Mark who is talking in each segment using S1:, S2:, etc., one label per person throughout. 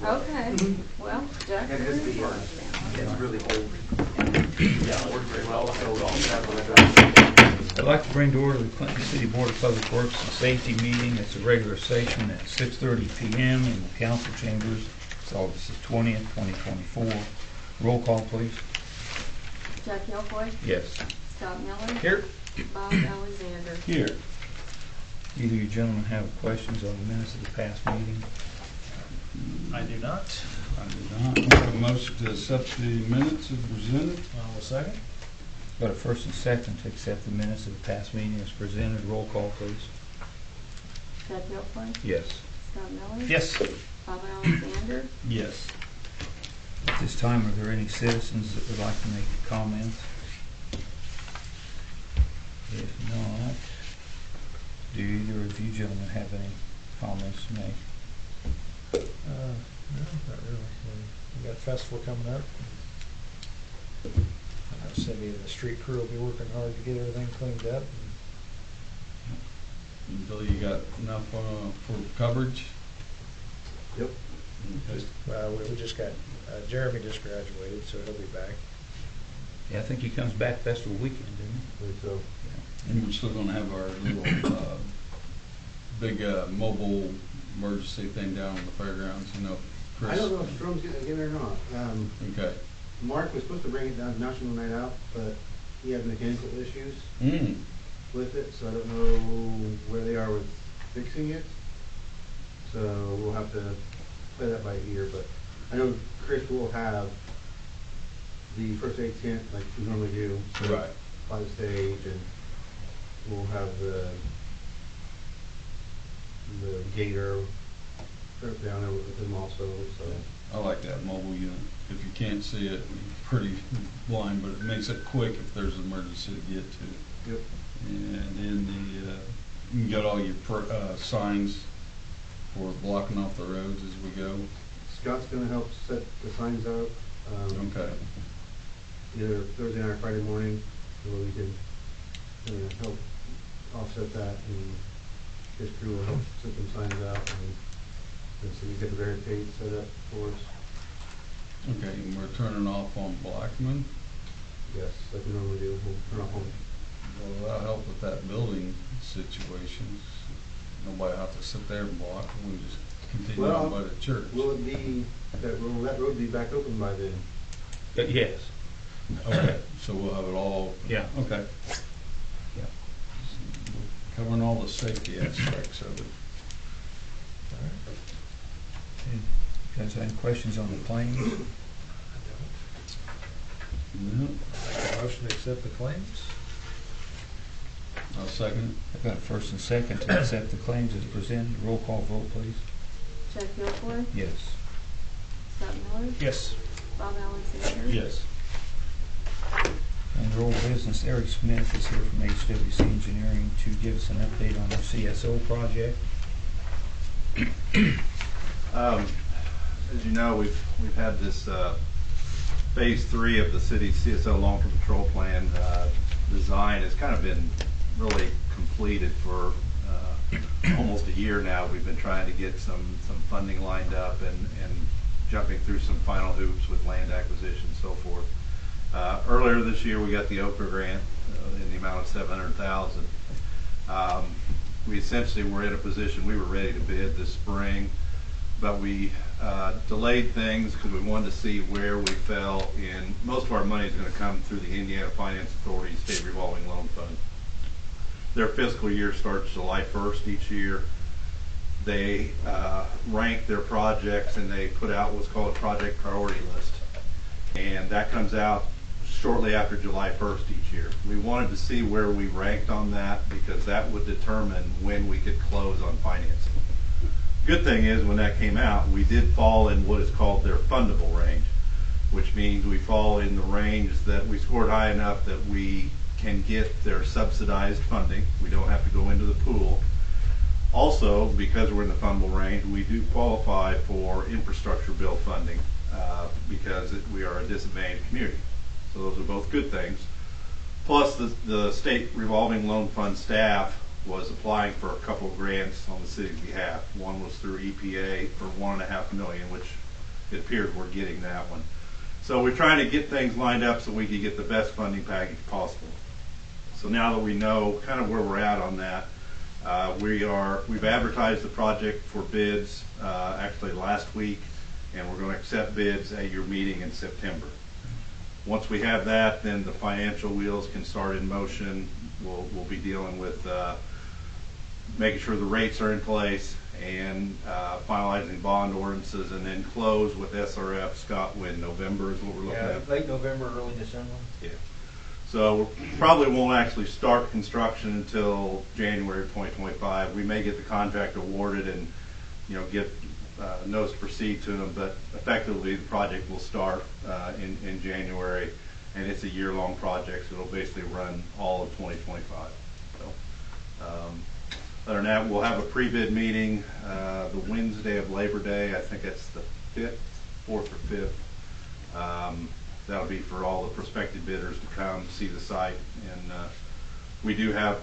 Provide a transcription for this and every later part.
S1: Okay, well, Jack.
S2: And it's the, it's really old.
S3: Yeah, it worked very well. So we'll have a
S4: I'd like to bring to order the Clinton City Board of Public Works and Safety meeting. It's a regular session at 6:30 p.m. in the council chambers. It's August the 20th, 2024. Roll call, please.
S1: Jack Milfoy,
S4: Yes.
S1: Scott Miller,
S4: Here.
S1: Bob Alexander.
S4: Here. Either you gentlemen have questions on the minutes of the past meeting?
S5: I do not.
S6: I do not. We have a motion to accept the minutes as presented.
S5: I will second.
S4: Got a first and second to accept the minutes of the past meeting as presented. Roll call, please.
S1: Jack Milfoy,
S4: Yes.
S1: Scott Miller.
S5: Yes.
S1: Bob Alexander.
S6: Yes.
S4: At this time, are there any citizens that would like to make a comment? If not, do either of you gentlemen have any comments to make?
S5: No, not really. We got festival coming up. I know Cindy and the street crew will be working hard to get everything cleaned up.
S6: Bill, you got enough for coverage?
S2: Yep.
S5: We just got, Jeremy just graduated, so he'll be back.
S4: Yeah, I think he comes back festival weekend, doesn't
S2: So,
S6: And we're still gonna have our little, big, mobile emergency thing down on the fairgrounds, you know, Chris?
S2: I don't know if Strome's gonna get it or not.
S6: Okay.
S2: Mark was supposed to bring it down to National Night Out, but he had mechanical issues with it, so I don't know where they are with fixing it. So we'll have to play that by ear, but I know Chris will have the first aid tent like we normally do. So
S6: Right.
S2: by the stage, and we'll have the gator down there with him also, so.
S6: I like that mobile unit. If you can't see it, you're pretty blind, but it makes it quick if there's an emergency to get to.
S2: Yep.
S6: And then you got all your signs for blocking off the roads as we go.
S2: Scott's gonna help set the signs up,
S6: Okay.
S2: either Thursday night or Friday morning, so we can help offset that, and his crew will help set them signs out, and so we get the barricade set up for us.
S6: Okay, and we're turning off on Blackman.
S2: Yes, like we normally do, we'll turn off home.
S6: Well, that'll help with that building situation. Nobody have to sit there and block. We just continue on by the church.
S2: Will it be, will that road be back open by then?
S4: Yes.
S6: Okay, so we'll have it all.
S4: Yeah.
S6: Okay.
S4: Yeah.
S6: Covering all the safety aspects of it.
S5: All right.
S4: Okay. You guys have any questions on the claims?
S5: I
S6: No.
S5: don't. Make a motion to accept the claims.
S6: I'll second
S4: I've got a first and second to accept the claims as presented. Roll call vote, please.
S1: Jack Milfoy,
S4: Yes.
S1: Scott Miller,
S5: Yes.
S1: Bob Alexander.
S6: it. Yes.
S4: Under old business, Eric Smith is here from HWC Engineering to give us an update on our CSO project.
S7: As you know, we've had this phase 3 of the city's CSO long-term control plan design has kind of been really completed for almost a year now. We've been trying to get some funding lined up and jumping through some final hoops with land acquisition and so forth. Earlier this year, we got the Okra grant in the amount of $700,000. We essentially were in a position, we were ready to bid this spring, but we delayed things because we wanted to see where we fell in. Most of our money is going to come through the Indiana Finance Authority State Revolving Loan Fund. Their fiscal year starts July 1st each year. They rank their projects and they put out what's called a project priority list. And that comes out shortly after July 1st each year. We wanted to see where we ranked on that because that would determine when we could close on financing. Good thing is when that came out, we did fall in what is called their fundable range, which means we fall in the range that we scored high enough that we can get their subsidized funding. We don't have to go into the pool. Also, because we're in the fundable range, we do qualify for infrastructure bill funding because we are a disadvantaged community. So those are both good things. Plus, the state revolving loan fund staff was applying for a couple of grants on the city's behalf. One was through EPA for $1.5 million, which it appears we're getting that one. So we're trying to get things lined up so we can get the best funding package possible. So now that we know kind of where we're at on that, we've advertised the project for bids actually last week, and we're going to accept bids at your meeting in September. Once we have that, then the financial wheels can start in motion. We'll be dealing with making sure the rates are in place and finalizing bond ordinances, and then close with SRF Scott when November is what we're looking at.
S8: Late November, early December.
S7: Yeah. So probably won't actually start construction until January 2025. We may get the contract awarded and, get notice to proceed to them, but effectively the project will start in January, and it's a year-long project, so it'll basically run all of 2025. So, other than that, we'll have a pre-bid meeting the Wednesday of Labor Day. I think it's the 4th or 5th. That'll be for all the prospective bidders to come see the site, and we do have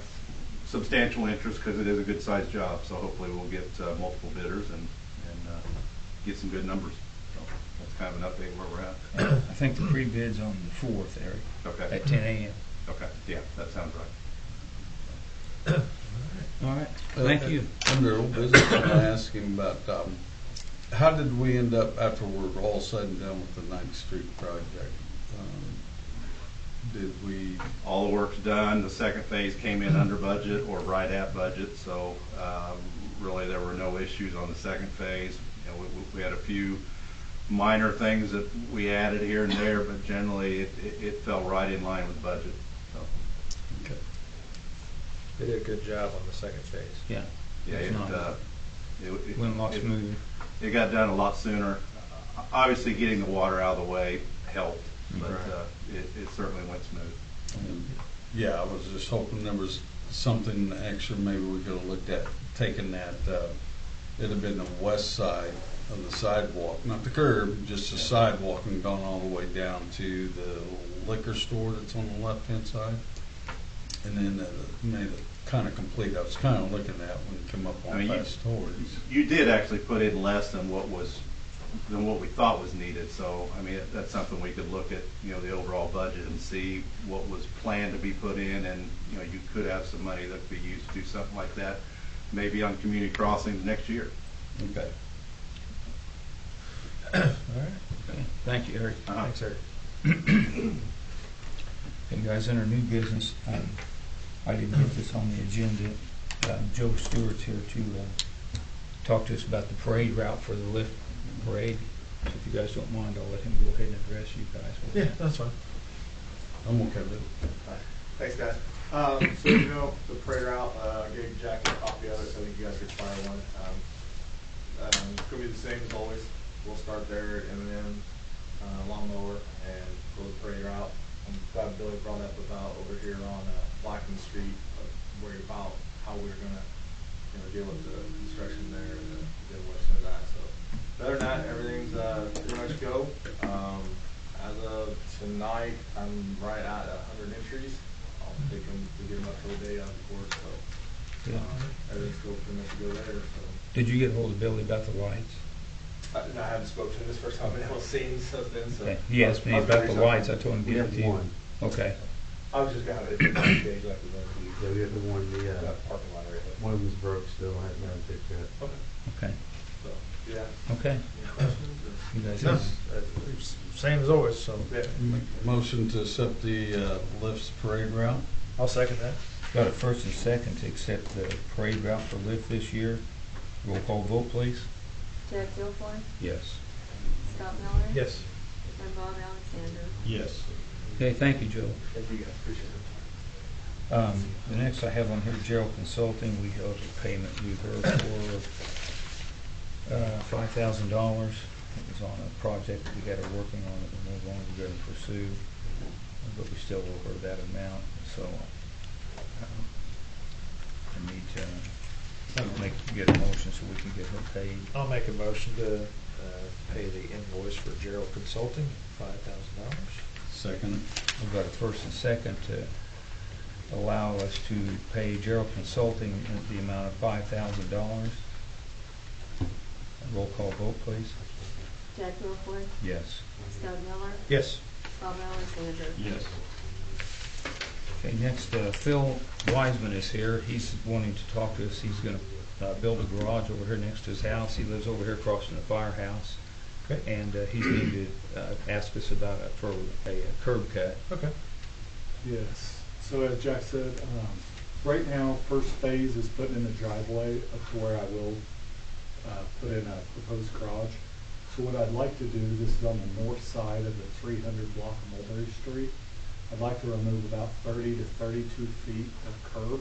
S7: substantial interest because it is a good-sized job. So hopefully we'll get multiple bidders and get some good numbers. So that's kind of an update where we're at.
S4: I think the pre-bid's on the 4th, Eric,
S7: Okay.
S4: at 10 a.m.
S7: Okay. Yeah, that sounds right.
S4: All right, thank you.
S6: Under old business, I want to ask him about, how did we end up, after we're all said and done with the 9th Street project? Did we,
S7: All the work's done. The second phase came in under budget or right at budget, so really there were no issues on the second phase. We had a few minor things that we added here and there, but generally it fell right in line with budget. So,
S6: okay.
S5: They did a good job on the second phase.
S4: Yeah.
S7: yeah,
S4: It's not-
S7: it
S4: Went a lot smoother.
S7: It got done a lot sooner. Obviously, getting the water out of the way helped, but it certainly went smooth.
S6: Yeah, I was just hoping there was something extra maybe we could have looked at, taking that, it'd have been the west side of the sidewalk, not the curb, just the sidewalk, and gone all the way down to the liquor store that's on the left-hand side. And then made it kind of complete. I was kind of looking at when you come up on past towards.
S7: You did actually put in less than what we thought was needed. So I mean, that's something we could look at, the overall budget and see what was planned to be put in, and you could have some money that could be used to do something like that, maybe on community crossings next year.
S6: Okay.
S5: All right.
S4: Okay. Thank you, Eric.
S5: Thanks, Eric.
S4: Okay, guys, under new business, I didn't get this on the agenda. Joe Stewart's here to talk to us about the parade route for the lift parade. So if you guys don't mind, I'll let him go ahead and address you guys.
S5: Yeah, that's fine.
S6: I'm okay with it.
S3: Thanks, guys. So, the parade route, I gave Jackie a copy of it, so I think you guys could fire one. It's gonna be the same as always. We'll start there at M&M, lawnmower, and go the parade route. I'm glad Billy brought up about over here on Blackman Street, worried about how we're gonna, deal with the construction there and the demolition of that. So, other than that, everything's pretty much go. As of tonight, I'm right at 100 entries. I'll take them to get them up for the day of course. So,
S4: Yeah.
S3: everything's still pretty much go there. So.
S4: Did you get hold of Billy about the lights?
S3: I haven't spoken to him this first time I've been able to see him since then. So
S4: Okay. He asked me about the lights. I told him to
S2: We
S4: give
S2: have
S4: it to you.
S2: one.
S4: Okay.
S3: I was just gonna have it gauge like we went
S2: Yeah, we have the one,
S3: to that parking lot right there.
S2: one of them's broke still, I haven't had it fixed yet.
S3: Okay.
S4: Okay.
S3: So yeah.
S4: Okay.
S3: Any questions?
S4: You guys
S5: No,
S4: have,
S5: same as always, so
S3: Yeah.
S6: Make a motion to accept the lifts parade route.
S5: I'll second that.
S4: got a first and second to accept the parade route for lift this year. Roll call vote, please.
S1: Jack Gilfoy,
S4: Yes.
S1: Scott Miller.
S5: Yes.
S1: And Bob Alexander.
S6: Yes.
S4: Okay, thank you, Joe.
S3: Thank you guys. Appreciate it.
S4: The next I have on here, Gerald Consulting, we owe a payment due her for $5,000. It was on a project that we got her working on that we're no longer going to pursue, but we still owe her that amount. So I need to get a motion so we can get her paid.
S5: I'll make a motion to pay the invoice for Gerald Consulting, $5,000.
S6: Second.
S4: We've got a first and second to allow us to pay Gerald Consulting in the amount of $5,000. Roll call vote, please.
S1: Jack Gilfoy,
S4: Yes.
S1: Scott Miller,
S5: Yes.
S1: Bob Alexander.
S6: Yes.
S4: Okay, next, Phil Wiseman is here. He's wanting to talk to us. He's gonna build a garage over here next to his house. He lives over here across from the firehouse.
S5: Okay.
S4: And he's going to ask us about it for a curb cut.
S5: Okay.
S8: Yes, so as Jack said, right now, first phase is putting in the driveway up to where I will put in a proposed garage. So what I'd like to do, this is on the north side of the 300 block of Mulberry Street. I'd like to remove about 30 to 32 feet of curb.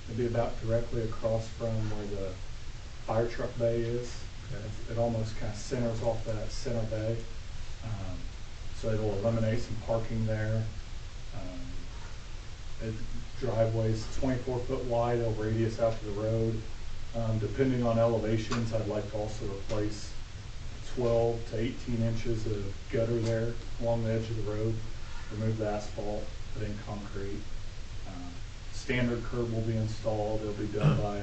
S8: It'd be about directly across from where the fire truck bay is. It almost kind of centers off that center bay. So it'll eliminate some parking there. Driveway's 24-foot wide, it'll radius out to the road. Depending on elevations, I'd like to also replace 12 to 18 inches of gutter there along the edge of the road, remove the asphalt, put in concrete. Standard curb will be installed, it'll be done by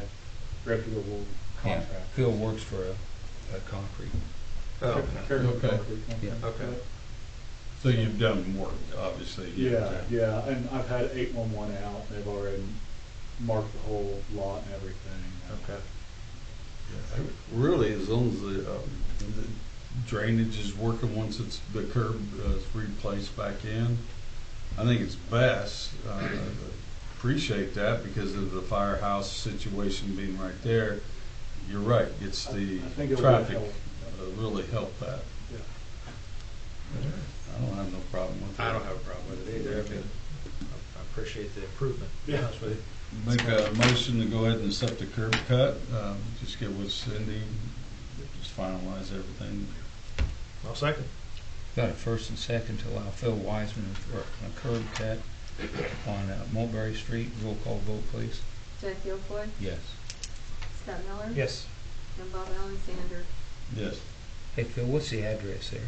S8: reputable
S4: Yeah,
S8: contractor.
S4: Phil works for a concrete.
S5: Oh,
S8: Fairly
S6: Okay.
S8: concrete company.
S4: Yeah.
S5: Okay.
S6: So you've done work, obviously.
S8: Yeah, and I've had 811 out, they've already marked the whole lot and everything.
S5: Okay.
S6: Really, as long as the drainage is working once the curb is replaced back in, I think it's best. Appreciate that because of the firehouse situation being right there. You're right, it's the
S8: I think it'll
S6: traffic
S8: help.
S6: really help that.
S8: Yeah.
S6: I don't have no problem with that.
S5: I don't have a problem with it either. I mean, I appreciate the improvement, to be
S8: Yeah.
S5: honest with you.
S6: Make a motion to go ahead and accept the curb cut. Just get with Cindy, just finalize everything.
S5: I'll second.
S4: Got a first and second to allow Phil Wiseman for a curb cut on Mulberry Street. Roll call vote, please.
S1: Jack Gilfoy,
S4: Yes.
S1: Scott Miller.
S5: Yes.
S1: And Bob Alexander.
S6: Yes.
S4: Hey, Phil, what's the address there?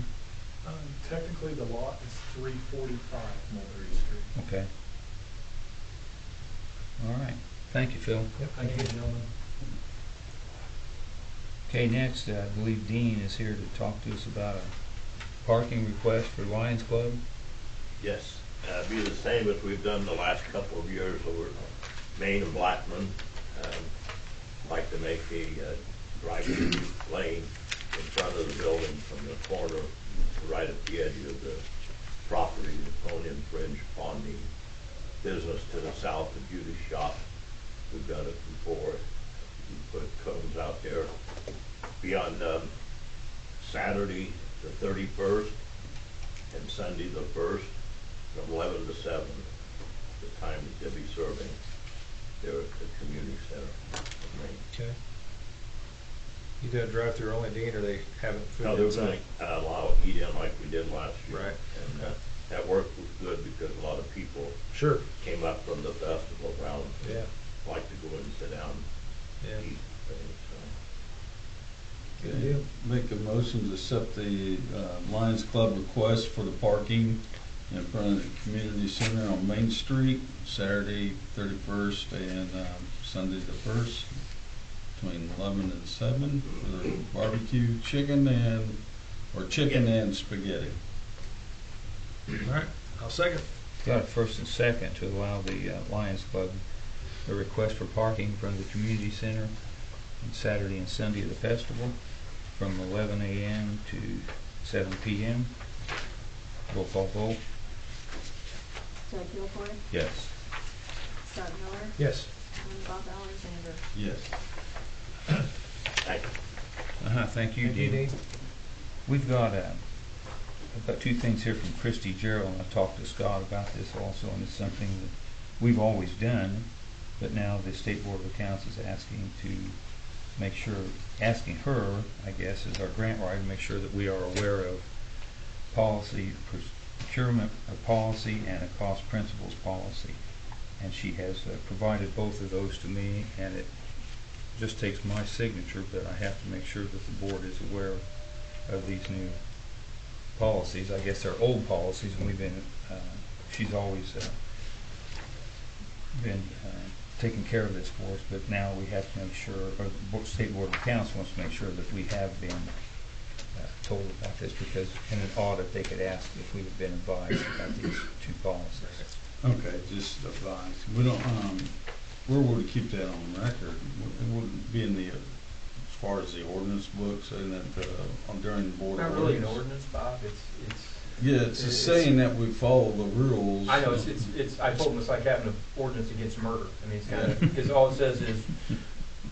S8: Technically, the lot is 345 Mulberry Street.
S4: Okay. All right. Thank you, Phil.
S5: Yep, thank you, gentlemen.
S4: Okay, next, I believe Dean is here to talk to us about a parking request for Lions Club.
S9: Yes, be the same as we've done the last couple of years over Main and Blackman. Like to make a driving lane in front of the building from the corner right at the edge of the property that won't infringe upon the business to the south of Judy's shop. We've done it before. We put cones out there beyond Saturday the 31st and Sunday the 1st from 11 to 7, the time that they'll be serving there at the community center.
S5: Okay. You do a drive-through only, Dean, or they having food
S9: No, they're
S5: inside?
S9: gonna allow eat in like we did last year.
S5: Right.
S9: And that work was good because a lot of people
S5: Sure.
S9: came up from the festival ground,
S5: Yeah.
S9: like to go in and sit down
S5: Yeah.
S9: and eat things. So.
S5: Good deal.
S6: Make a motion to accept the Lions Club request for the parking in front of the community center on Main Street, Saturday 31st and Sunday the 1st, between 11 and 7 for barbecue chicken and spaghetti.
S5: All right, I'll second.
S4: Got a first and second to allow the Lions Club a request for parking in front of the community center on Saturday and Sunday of the festival from 11 a.m. to 7 p.m. Roll call vote.
S1: Jack Gilfoy,
S4: Yes.
S1: Scott Miller,
S5: Yes.
S1: and Bob Alexander.
S6: Yes.
S9: Thank you.
S4: Thank you, Dean. We've got I've got two things here from Christy Gerald, and I talked to Scott about this also, and it's something that we've always done, but now the State Board of Accounts is asking her, I guess, as our grant writer, to make sure that we are aware of policy, procurement policy, and a cost principles policy. And she has provided both of those to me, and it just takes my signature, but I have to make sure that the board is aware of these new policies. I guess they're old policies, and we've been, she's always been taking care of this for us, but now we have to make sure, or the State Board of Accounts wants to make sure that we have been told about this. process because in an audit, they could ask if we had been advised about these two policies.
S6: Okay, just advise. We don't, where would we keep that on record? It wouldn't be in the, as far as the ordinance books and that, during the board.
S10: Not really an ordinance, Bob, it's.
S6: Yeah, it's just saying that we follow the rules.
S10: I know, I told them it's like having an ordinance against murder. I mean, it's kind of, because all it says is,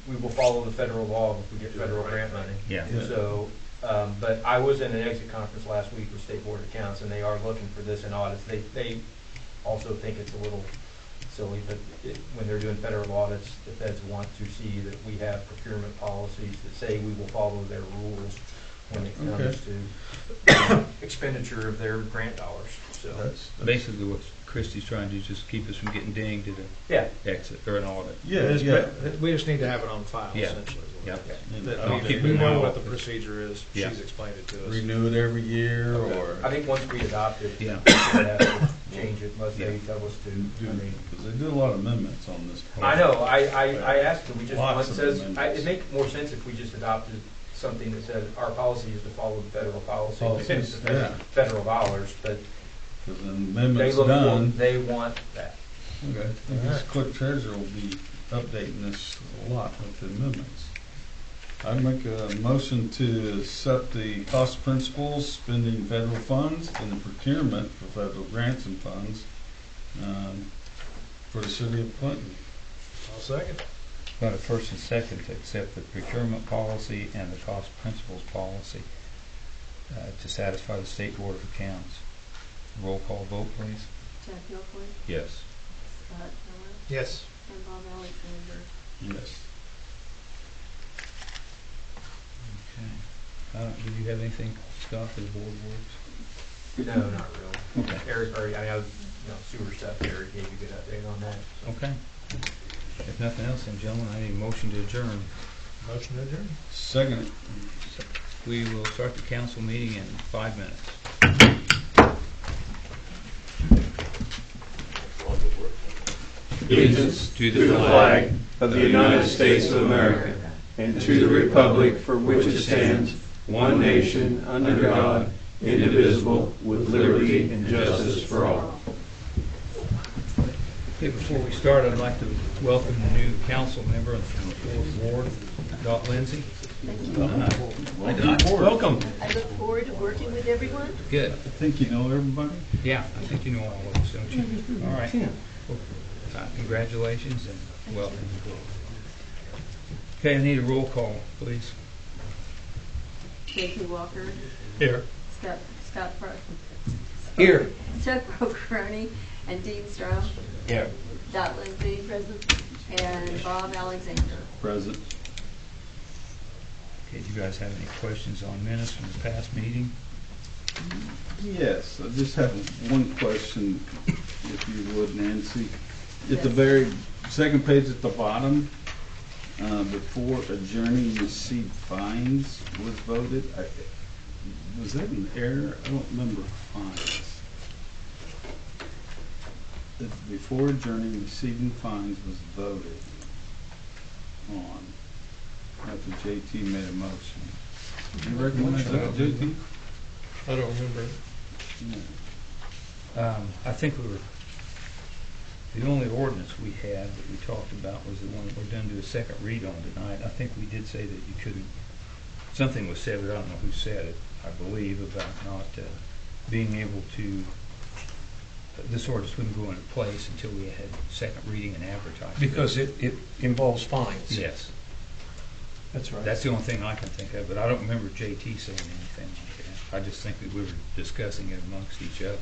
S10: we will follow the federal law if we get federal grant money.
S4: Yeah.
S6: Yeah.
S10: So, but I was in an exit conference last week with State Board of Accounts, and they are looking for this in audits. They also think it's a little silly, but when they're doing federal audits, the feds want to see that we have procurement policies that say we will follow their rules when it comes to expenditure of their grant dollars. So
S6: That's
S4: Basically, what Christie's trying to do is just keep us from getting dinged at
S10: yeah,
S4: an exit or an audit.
S6: Yeah, yeah.
S5: We just need to have it on file,
S4: Yeah.
S5: essentially. is what
S4: Yep.
S5: it is.
S6: And
S5: That
S4: I'll
S5: we-
S4: keep
S5: we
S4: it in
S5: know
S4: mind.
S5: what the procedure is.
S4: Yeah.
S5: She's explained it to us.
S6: Renew it every year or?
S10: I think once we adopt it,
S4: Yeah.
S10: we have to change it unless they
S4: Yeah.
S10: tell us to. I mean,
S6: Because they do a lot of amendments on this.
S10: I know, I asked them, we just,
S6: Lots
S10: one
S6: of
S10: says,
S6: amendments.
S10: it'd make more sense if we just adopted something that said, our policy is to follow the federal policy.
S6: Policies,
S10: It's
S6: yeah.
S10: federal dollars, but
S6: Because the
S10: they
S6: amendment's
S10: look for,
S6: done.
S10: they want that.
S6: Okay, I guess clerk treasurer will be updating this a lot with the amendments. I make a motion to set the cost principles, spending federal funds, and the procurement for federal grants and funds for the city of Clinton.
S5: I'll second.
S4: Got a first and second to accept the procurement policy and the cost principles policy to satisfy the State Board of Accounts. Roll call vote, please.
S1: Jack Yockley,
S4: Yes.
S1: Scott Miller,
S5: Yes.
S1: and Bob Alexander.
S6: Yes.
S4: Okay. Do you have anything, Scott, for the board works?
S10: No, not really.
S4: Okay.
S10: Eric already, I know, sewer stuff, Eric gave you a good update on that. So.
S4: Okay. If nothing else, then gentlemen, I need a motion to adjourn.
S5: Motion to adjourn.
S6: Second.
S4: We will start the council meeting in 5 minutes.
S11: Allegiance to the flag of the United States of America and to the republic for which it stands, one nation, under God, indivisible, with liberty and justice for all.
S4: Okay, before we start, I'd like to welcome the new council member from the 4th Ward, Dot Lindsay. Welcome.
S12: I look forward to working with everyone.
S4: Good.
S6: I think you know everybody?
S4: Yeah, I think you know all of us, don't you? All right. Congratulations and welcome. Okay, I need a roll call, please.
S1: J.P. Walker,
S5: Here.
S1: Scott
S5: Here.
S1: Chuck Procroni, and Dean Strom.
S5: Yeah.
S1: Dot Lindsay, and Bob Alexander.
S6: Present.
S4: Okay, do you guys have any questions on minutes from the past meeting?
S6: Yes, I just have one question, if you would, Nancy. At the
S1: Yes.
S6: very second page at the bottom, before adjourning, received fines was voted. Was that an error? I don't remember fines. Before adjourning, receiving fines was voted on after JT made a motion. You recognize that, JT?
S5: I don't remember.
S6: Yeah.
S4: I think the only ordinance we had that we talked about was the one that we're going to do a second read on tonight. I think we did say that you couldn't, something was said, but I don't know who said it, I believe, about not being able to, this ordinance wouldn't go into place until we had second reading and advertising.
S13: Because it involves fines.
S4: Yes.
S13: That's right.
S4: That's the only thing I can think of, but I don't remember JT saying anything like that. I just think that we were discussing it amongst each other.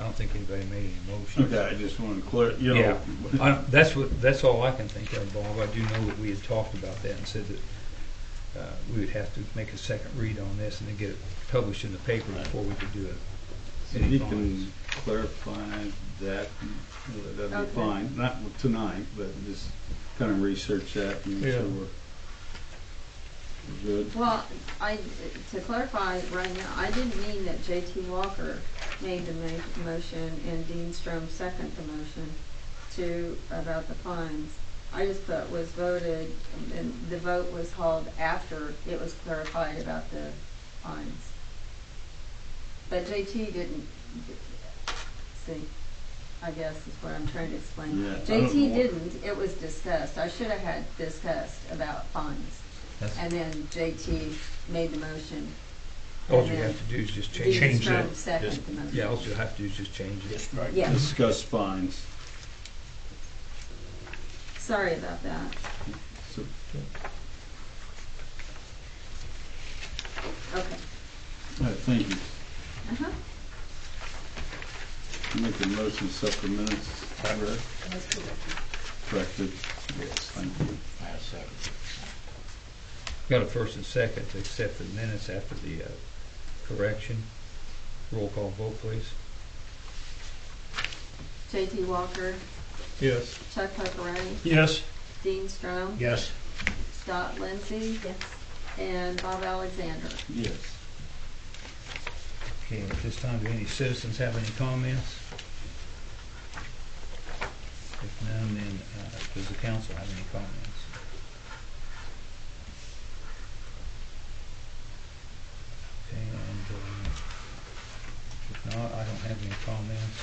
S4: I don't think anybody made any motions.
S6: Okay, I just wanted to clear, you
S4: Yeah,
S6: know.
S4: that's all I can think of, Bob. I do know that we had talked about that and said that we would have to make a second read on this and then get it published in the paper before we could do it.
S6: If you can clarify that, that'd be
S1: Okay.
S6: fine. Not tonight, but just kind of research that and make sure
S5: Yeah.
S6: we're good.
S1: Well, to clarify right now, I didn't mean that J.T. Walker made the motion and Dean Strom seconded the motion about the fines. I just put was voted, and the vote was held after it was clarified about the fines. But JT didn't, see, I guess is what I'm trying to explain.
S6: Yeah, I don't
S1: JT
S6: know.
S1: didn't, it was discussed, I should have had discussed about fines.
S4: That's-
S1: And then JT made the motion.
S4: All
S1: and
S4: you
S1: then
S4: have to do is just
S1: Dean
S4: change
S1: Strom
S4: it.
S1: seconded the motion.
S4: Yeah, all you have to do is just change it.
S1: Yeah,
S6: Discuss fines.
S1: sorry about that.
S6: So,
S1: Okay.
S6: all right, thank you.
S1: Uh-huh.
S6: Make a motion to accept the minutes. Corrected. Yes, thank you.
S4: Got a first and second to accept the minutes after the correction. Roll call vote, please.
S1: JT Walker,
S5: Yes.
S1: Chuck Huckabee,
S13: Yes.
S1: Dean Strom,
S13: Yes.
S1: Scott Lindsey,
S12: Yes.
S1: and Bob Alexander.
S6: Yes.
S4: Okay, at this time, do any citizens have any comments? If none, then does the council have any comments? Okay, and if not, I don't have any comments.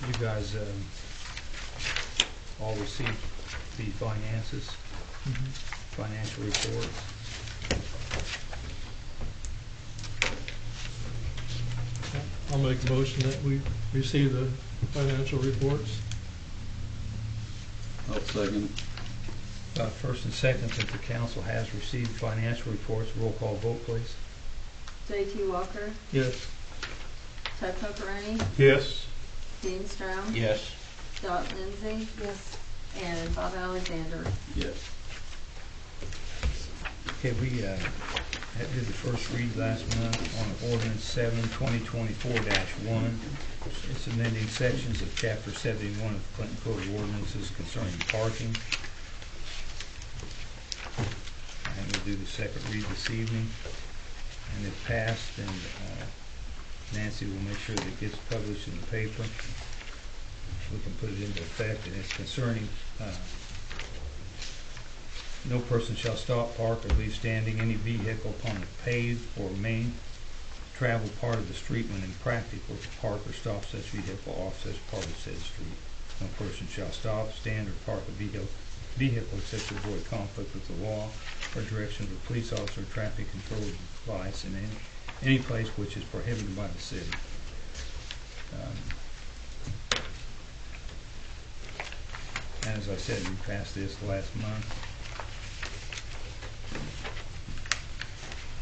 S4: You guys all received the finances, financial reports.
S5: I'll make the motion that we receive the financial reports.
S6: I'll second.
S4: First and second, that the council has received financial reports. Roll call vote, please.
S1: JT Walker,
S5: Yes.
S1: Chuck Huckabee,
S13: Yes.
S1: Dean Strom,
S13: Yes.
S1: Scott Lindsey,
S12: Yes.
S1: and Bob Alexander.
S6: Yes.
S4: Okay, we did the first read last month on ordinance 7/2024-1. It's amending sections of chapter 71 of the Clinton Code of Ordinances concerning parking. And we'll do the second read this evening. And if passed, then Nancy will make sure that it gets published in the paper. We can put it into effect, and it's concerning no person shall stop, park, or leave standing any vehicle upon a paved or main travel part of the street when impractical to park or stop such vehicle off such part of said street. No person shall stop, stand, or park a vehicle except to avoid conflict with the law or direction of a police officer or traffic control device in any place which is prohibited by the city. As I said, we passed this last month.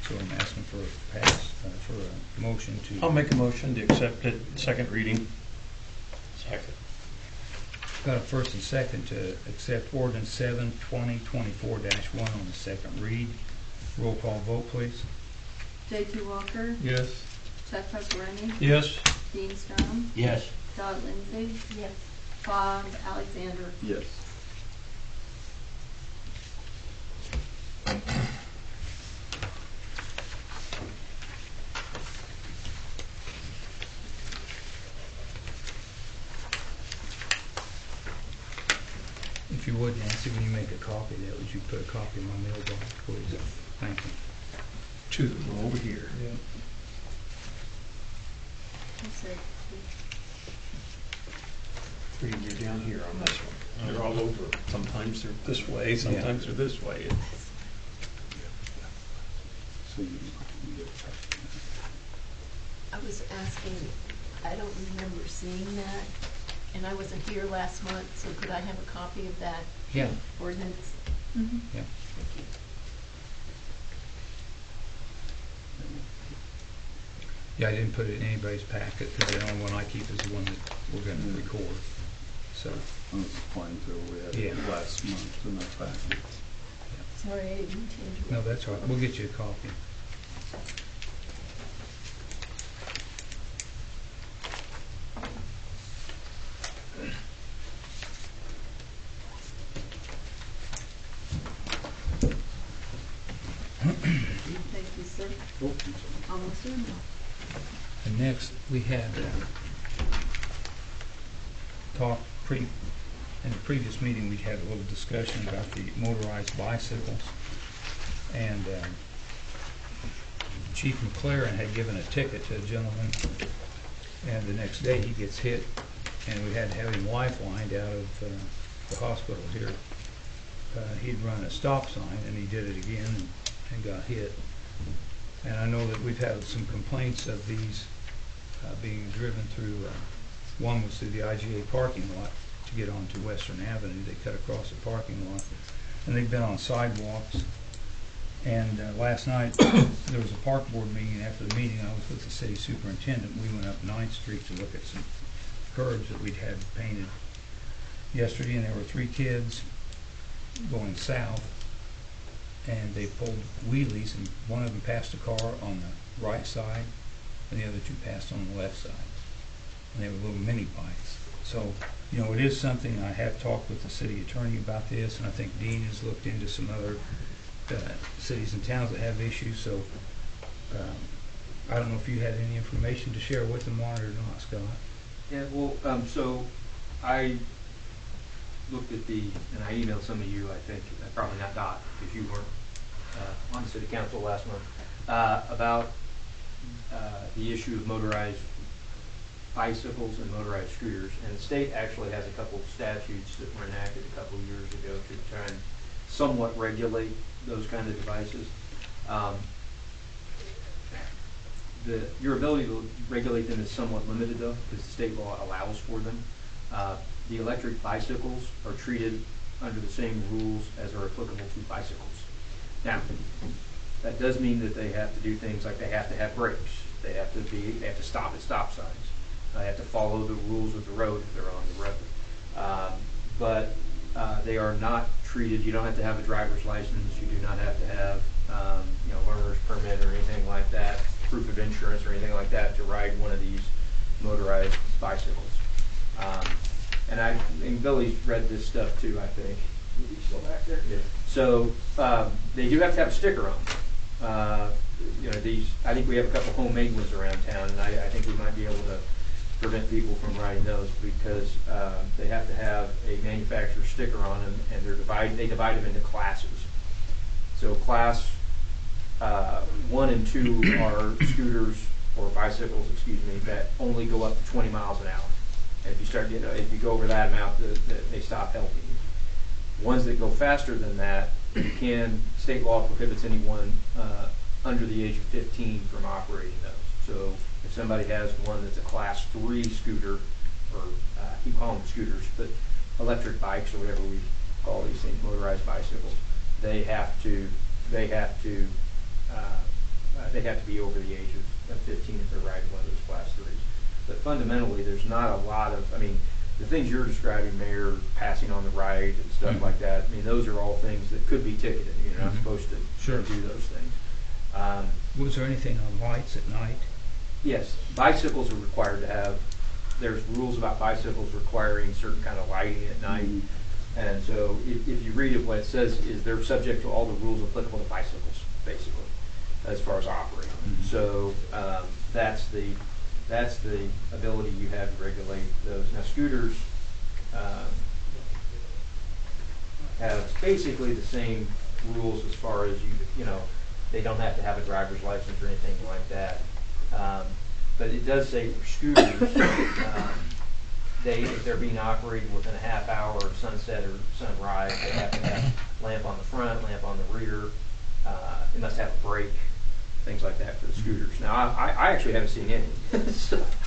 S4: So I'm asking for a motion to.
S13: I'll make a motion to accept it, second reading. Second.
S4: Got a first and second to accept ordinance 7/2024-1 on the second read. Roll call vote, please.
S1: JT Walker,
S5: Yes.
S1: Chuck Huckabee,
S13: Yes.
S1: Dean Strom,
S13: Yes.
S1: Scott Lindsey,
S12: Yes.
S1: Bob Alexander.
S6: Yes.
S4: If you would, Nancy, when you make a copy of that, would you put a copy in my mailbox, please? Thank you.
S13: Two of them over here.
S5: Yeah.
S13: Three, you're down here on this one. They're all over. Sometimes they're this way, sometimes they're this way.
S6: So you get
S12: I was asking, I don't remember seeing that, and I wasn't here last month, so could I have a copy of that
S4: Yeah.
S12: ordinance?
S1: Mm-hmm.
S4: Yeah.
S12: Thank you.
S4: Yeah, I didn't put it in anybody's packet because the only one I keep is the one that we're going to record. So,
S6: That's fine too. We had
S4: Yeah.
S6: it last month in our packet.
S12: Sorry, I didn't mean to interrupt.
S4: no, that's all right. We'll get you a copy.
S1: Thank you, sir. Almost done.
S4: And next, we had talked in the previous meeting, we had a little discussion about the motorized bicycles. And Chief McLaren had given a ticket to a gentleman, and the next day he gets hit, and we had to have him lifelined out of the hospital here. He'd run a stop sign, and he did it again and got hit. And I know that we've had some complaints of these being driven through, one was through the IGA parking lot to get onto Western Avenue. They cut across the parking lot, and they've been on sidewalks. And last night, there was a park board meeting. After the meeting, I was with the city superintendent. We went up 9th Street to look at some curbs that we'd had painted yesterday, and there were 3 kids going south, and they pulled wheelies, and one of them passed a car on the right side, and the other 2 passed on the left side. And they were little mini bikes. So, you know, it is something. I have talked with the city attorney about this, and I think Dean has looked into some other cities and towns that have issues. So I don't know if you had any information to share with them on it or not, Scott.
S10: Yeah, well, so I looked at and I emailed some of you, I think, probably not Dot, because you weren't on the city council last month, about the issue of motorized bicycles and motorized scooters. And the state actually has a couple of statutes that were enacted a couple of years ago to try and somewhat regulate those kind of devices. Your ability to regulate them is somewhat limited, though, because the state law allows for them. The electric bicycles are treated under the same rules as are applicable to bicycles. Now, that does mean that they have to do things like they have to have brakes, they have to stop at stop signs, they have to follow the rules of the road if they're on the road. But they are not treated. You don't have to have a driver's license. You do not have to have learner's permit or anything like that, proof of insurance or anything like that to ride one of these motorized bicycles. And Billy's read this stuff too, I think. Is he still back there? Yeah. So they do have to have a sticker on them. These. I think we have a couple homemade ones around town, and I think we might be able to prevent people from riding those because they have to have a manufacturer sticker on them, and they divide them into classes. So class 1 and 2 are scooters or bicycles, that only go up to 20 miles an hour. And if you go over that amount, they stop helping you. Ones that go faster than that, state law prohibits anyone under the age of 15 from operating those. So if somebody has one that's a class 3 scooter, or you call them scooters, but electric bikes or whatever we call these things, motorized bicycles, they have to be over the age of 15 if they're riding one of those class 3s. But fundamentally, there's not a lot of, the things you're describing, Mayor, passing on the right and stuff like that, those are all things that could be ticketed. You're not supposed to do those things.
S4: Was there anything on lights at night?
S10: Yes, bicycles are required to have, there's rules about bicycles requiring certain kind of lighting at night. And so if you read it, what it says is they're subject to all the rules applicable to bicycles, basically, as far as operating. So that's the ability you have to regulate those. Now, scooters have basically the same rules as far as they don't have to have a driver's license or anything like that. But it does say for scooters, if they're being operated within a half hour of sunset or sunrise, they have to have lamp on the front, lamp on the rear. It must have a brake, things like that for the scooters. Now, I actually haven't seen any.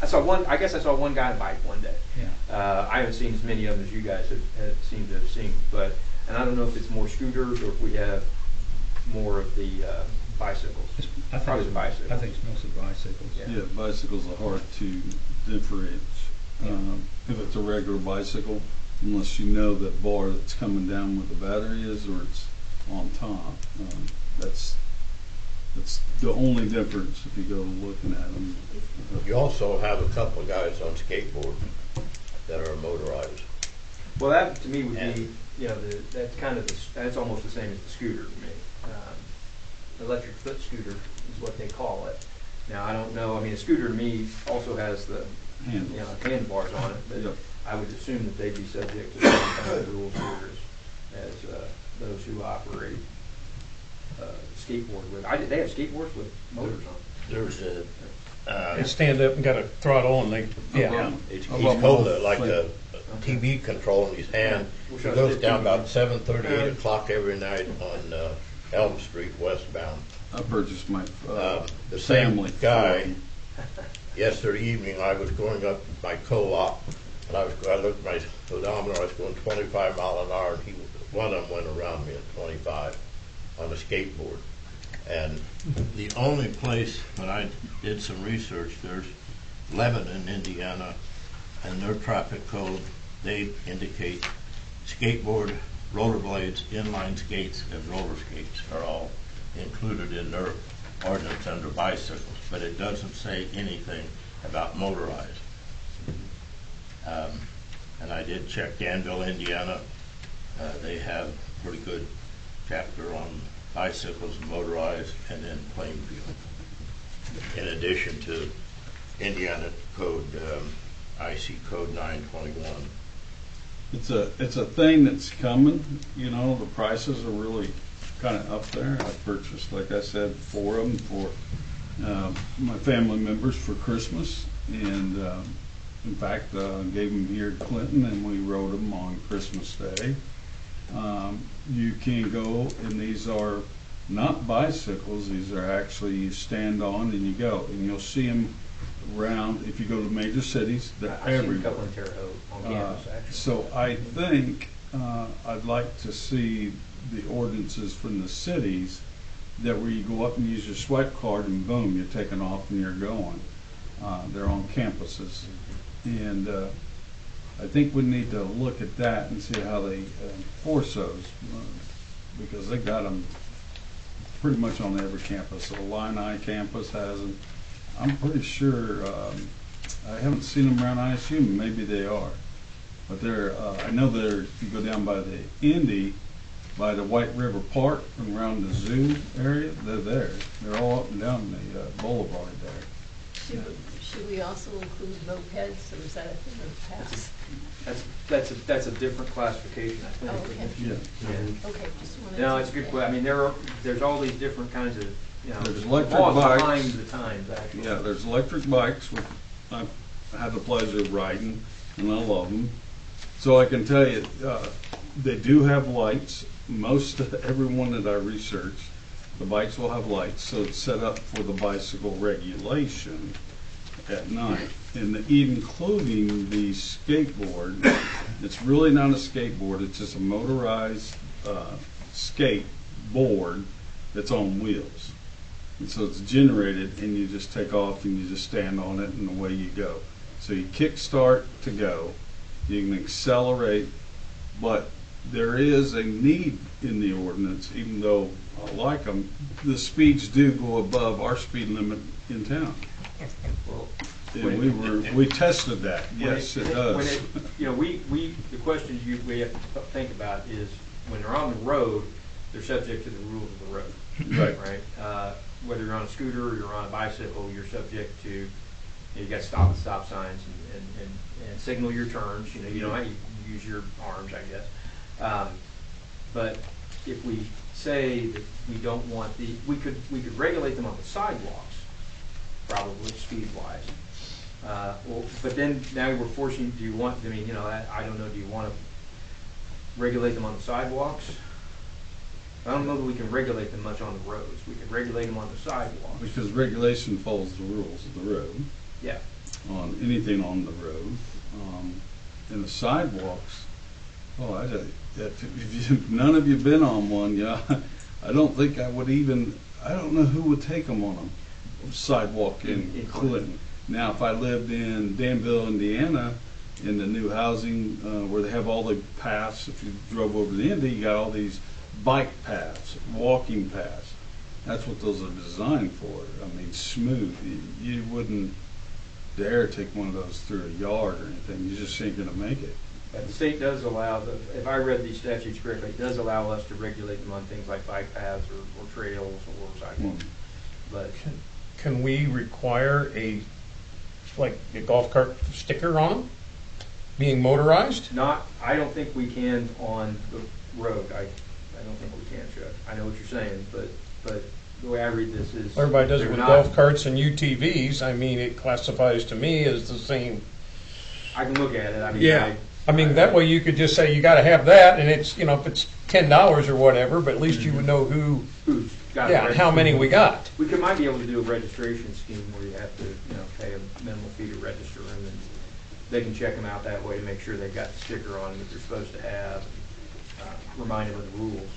S10: I saw one guy bike one day. Yeah. I haven't seen as many of them as you guys have seemed to have seen. And I don't know if it's more scooters or if we have more of the bicycles. Probably the bicycles.
S4: I think it's mostly bicycles.
S6: Yeah, bicycles are hard to differentiate. If it's a regular bicycle, unless you know that bar that's coming down where the battery is or it's on top. That's the only difference if you go looking at them.
S9: You also have a couple of guys on skateboard that are motorized.
S10: Well, that to me would be, that's almost the same as the scooter to me. Electric foot scooter is what they call it. Now, I don't know, a scooter to me also has the handlebars on it, but I would assume that they'd be subject to the same kind of rules here as those who operate skateboard with. They have skateboards with motors on.
S9: There's a,
S13: They stand up and got a throttle and they, yeah.
S9: he's
S6: About
S9: holding
S6: both.
S9: like a TV control in his hand. He goes down about 7:30, 8 o'clock every night on Elm Street westbound.
S6: I purchased my
S9: The
S6: family
S9: same guy,
S6: Ford.
S9: yesterday evening, I was going up my co-op, and I looked at my odometer, I was going 25 mile an hour, and one of them went around me at 25 on a skateboard. And the only place, when I did some research, there's Lebanon, Indiana, and their traffic code, they indicate skateboard, rollerblades, inline skates, and roller skates are all included in their ordinance under bicycles, but it doesn't say anything about motorized. And I did check Danville, Indiana. They have a pretty good chapter on bicycles and motorized, and then Plainfield. In addition to Indiana code, IC code 921.
S6: It's a thing that's coming, you know, the prices are really kind of up there. I purchased, like I said, 4 of them for my family members for Christmas, and in fact, gave them here to Clinton, and we rode them on Christmas Day. You can go, and these are not bicycles, these are actually, you stand on and you go, and you'll see them around, if you go to major cities, they're
S10: I've seen a
S6: everywhere.
S10: couple in Terre Haute on campus, actually.
S6: So I think I'd like to see the ordinances from the cities that where you go up and use your swipe card and boom, you're taking off and you're going. They're on campuses. And I think we need to look at that and see how they enforce those, because they got them pretty much on every campus. The Illini campus has them. I'm pretty sure, I haven't seen them around ISU, maybe they are. But they're, I know they're, if you go down by the Indy, by the White River Park and around the zoo area, they're there. They're all up and down the boulevard there.
S12: Should we also include mopeds, or is that a thing of the past?
S10: That's a different classification, I think.
S12: Oh, okay.
S6: Yeah.
S10: Yeah.
S12: Okay, just wanted to.
S10: No, it's a good question. I mean, there's all these different kinds of, you know,
S6: There's electric
S10: laws
S6: bikes.
S10: behind the times, actually.
S6: Yeah, there's electric bikes, which I've had the pleasure of riding, and I love them. So I can tell you, they do have lights. Most every one that I researched, the bikes will have lights, so it's set up for the bicycle regulation at night. And including the skateboard, it's really not a skateboard, it's just a motorized skateboard that's on wheels. And so it's generated, and you just take off and you just stand on it and away you go. So you kick start to go, you can accelerate, but there is a need in the ordinance, even though I like them, the speeds do go above our speed limit in town.
S10: Well,
S6: And we tested that, yes, it does.
S10: You know, the questions we have to think about is, when they're on the road, they're subject to the rules of the road.
S6: Right.
S10: Right? Whether you're on a scooter or you're on a bicycle, you're subject to, you got stop signs and signal your turns. You know, you don't have to use your arms, I guess. But if we say that we don't want we could regulate them on the sidewalks, probably speed-wise. Well, but then now we're forcing, do you want, I mean, you know, I don't know, do you want to regulate them on the sidewalks? I don't know that we can regulate them much on the roads. We can regulate them on the sidewalks.
S6: Because regulation follows the rules of the road,
S10: Yeah.
S6: on anything on the road. And the sidewalks, if none of you been on one, yeah, I don't think I would even, I don't know who would take them on a sidewalk in Clinton. Now, if I lived in Danville, Indiana, in the new housing where they have all the paths, if you drove over the Indy, you got all these bike paths, walking paths. That's what those are designed for. I mean, smooth. You wouldn't dare take one of those through a yard or anything. You just ain't gonna make it.
S10: But the state does allow, if I read these statutes correctly, it does allow us to regulate them on things like bike paths or trails or sidewalks. But
S13: Can we require a golf cart sticker on them, being motorized?
S10: I don't think we can on the road. I don't think we can, Chuck. I know what you're saying, but the way I read this is.
S13: Everybody does it
S10: they're
S13: with
S10: not-
S13: golf carts and UTVs. I mean, it classifies to me as the same.
S10: I can look at it, I mean.
S13: Yeah. I mean, that way you could just say you gotta have that, and it's, if it's $10 or whatever, but at least you would know
S10: Who's got it
S13: and how many we got.
S10: Might be able to do a registration scheme where you have to, pay a minimal fee to register them, and they can check them out that way to make sure they've got the sticker on them that they're supposed to have, remind them of the rules.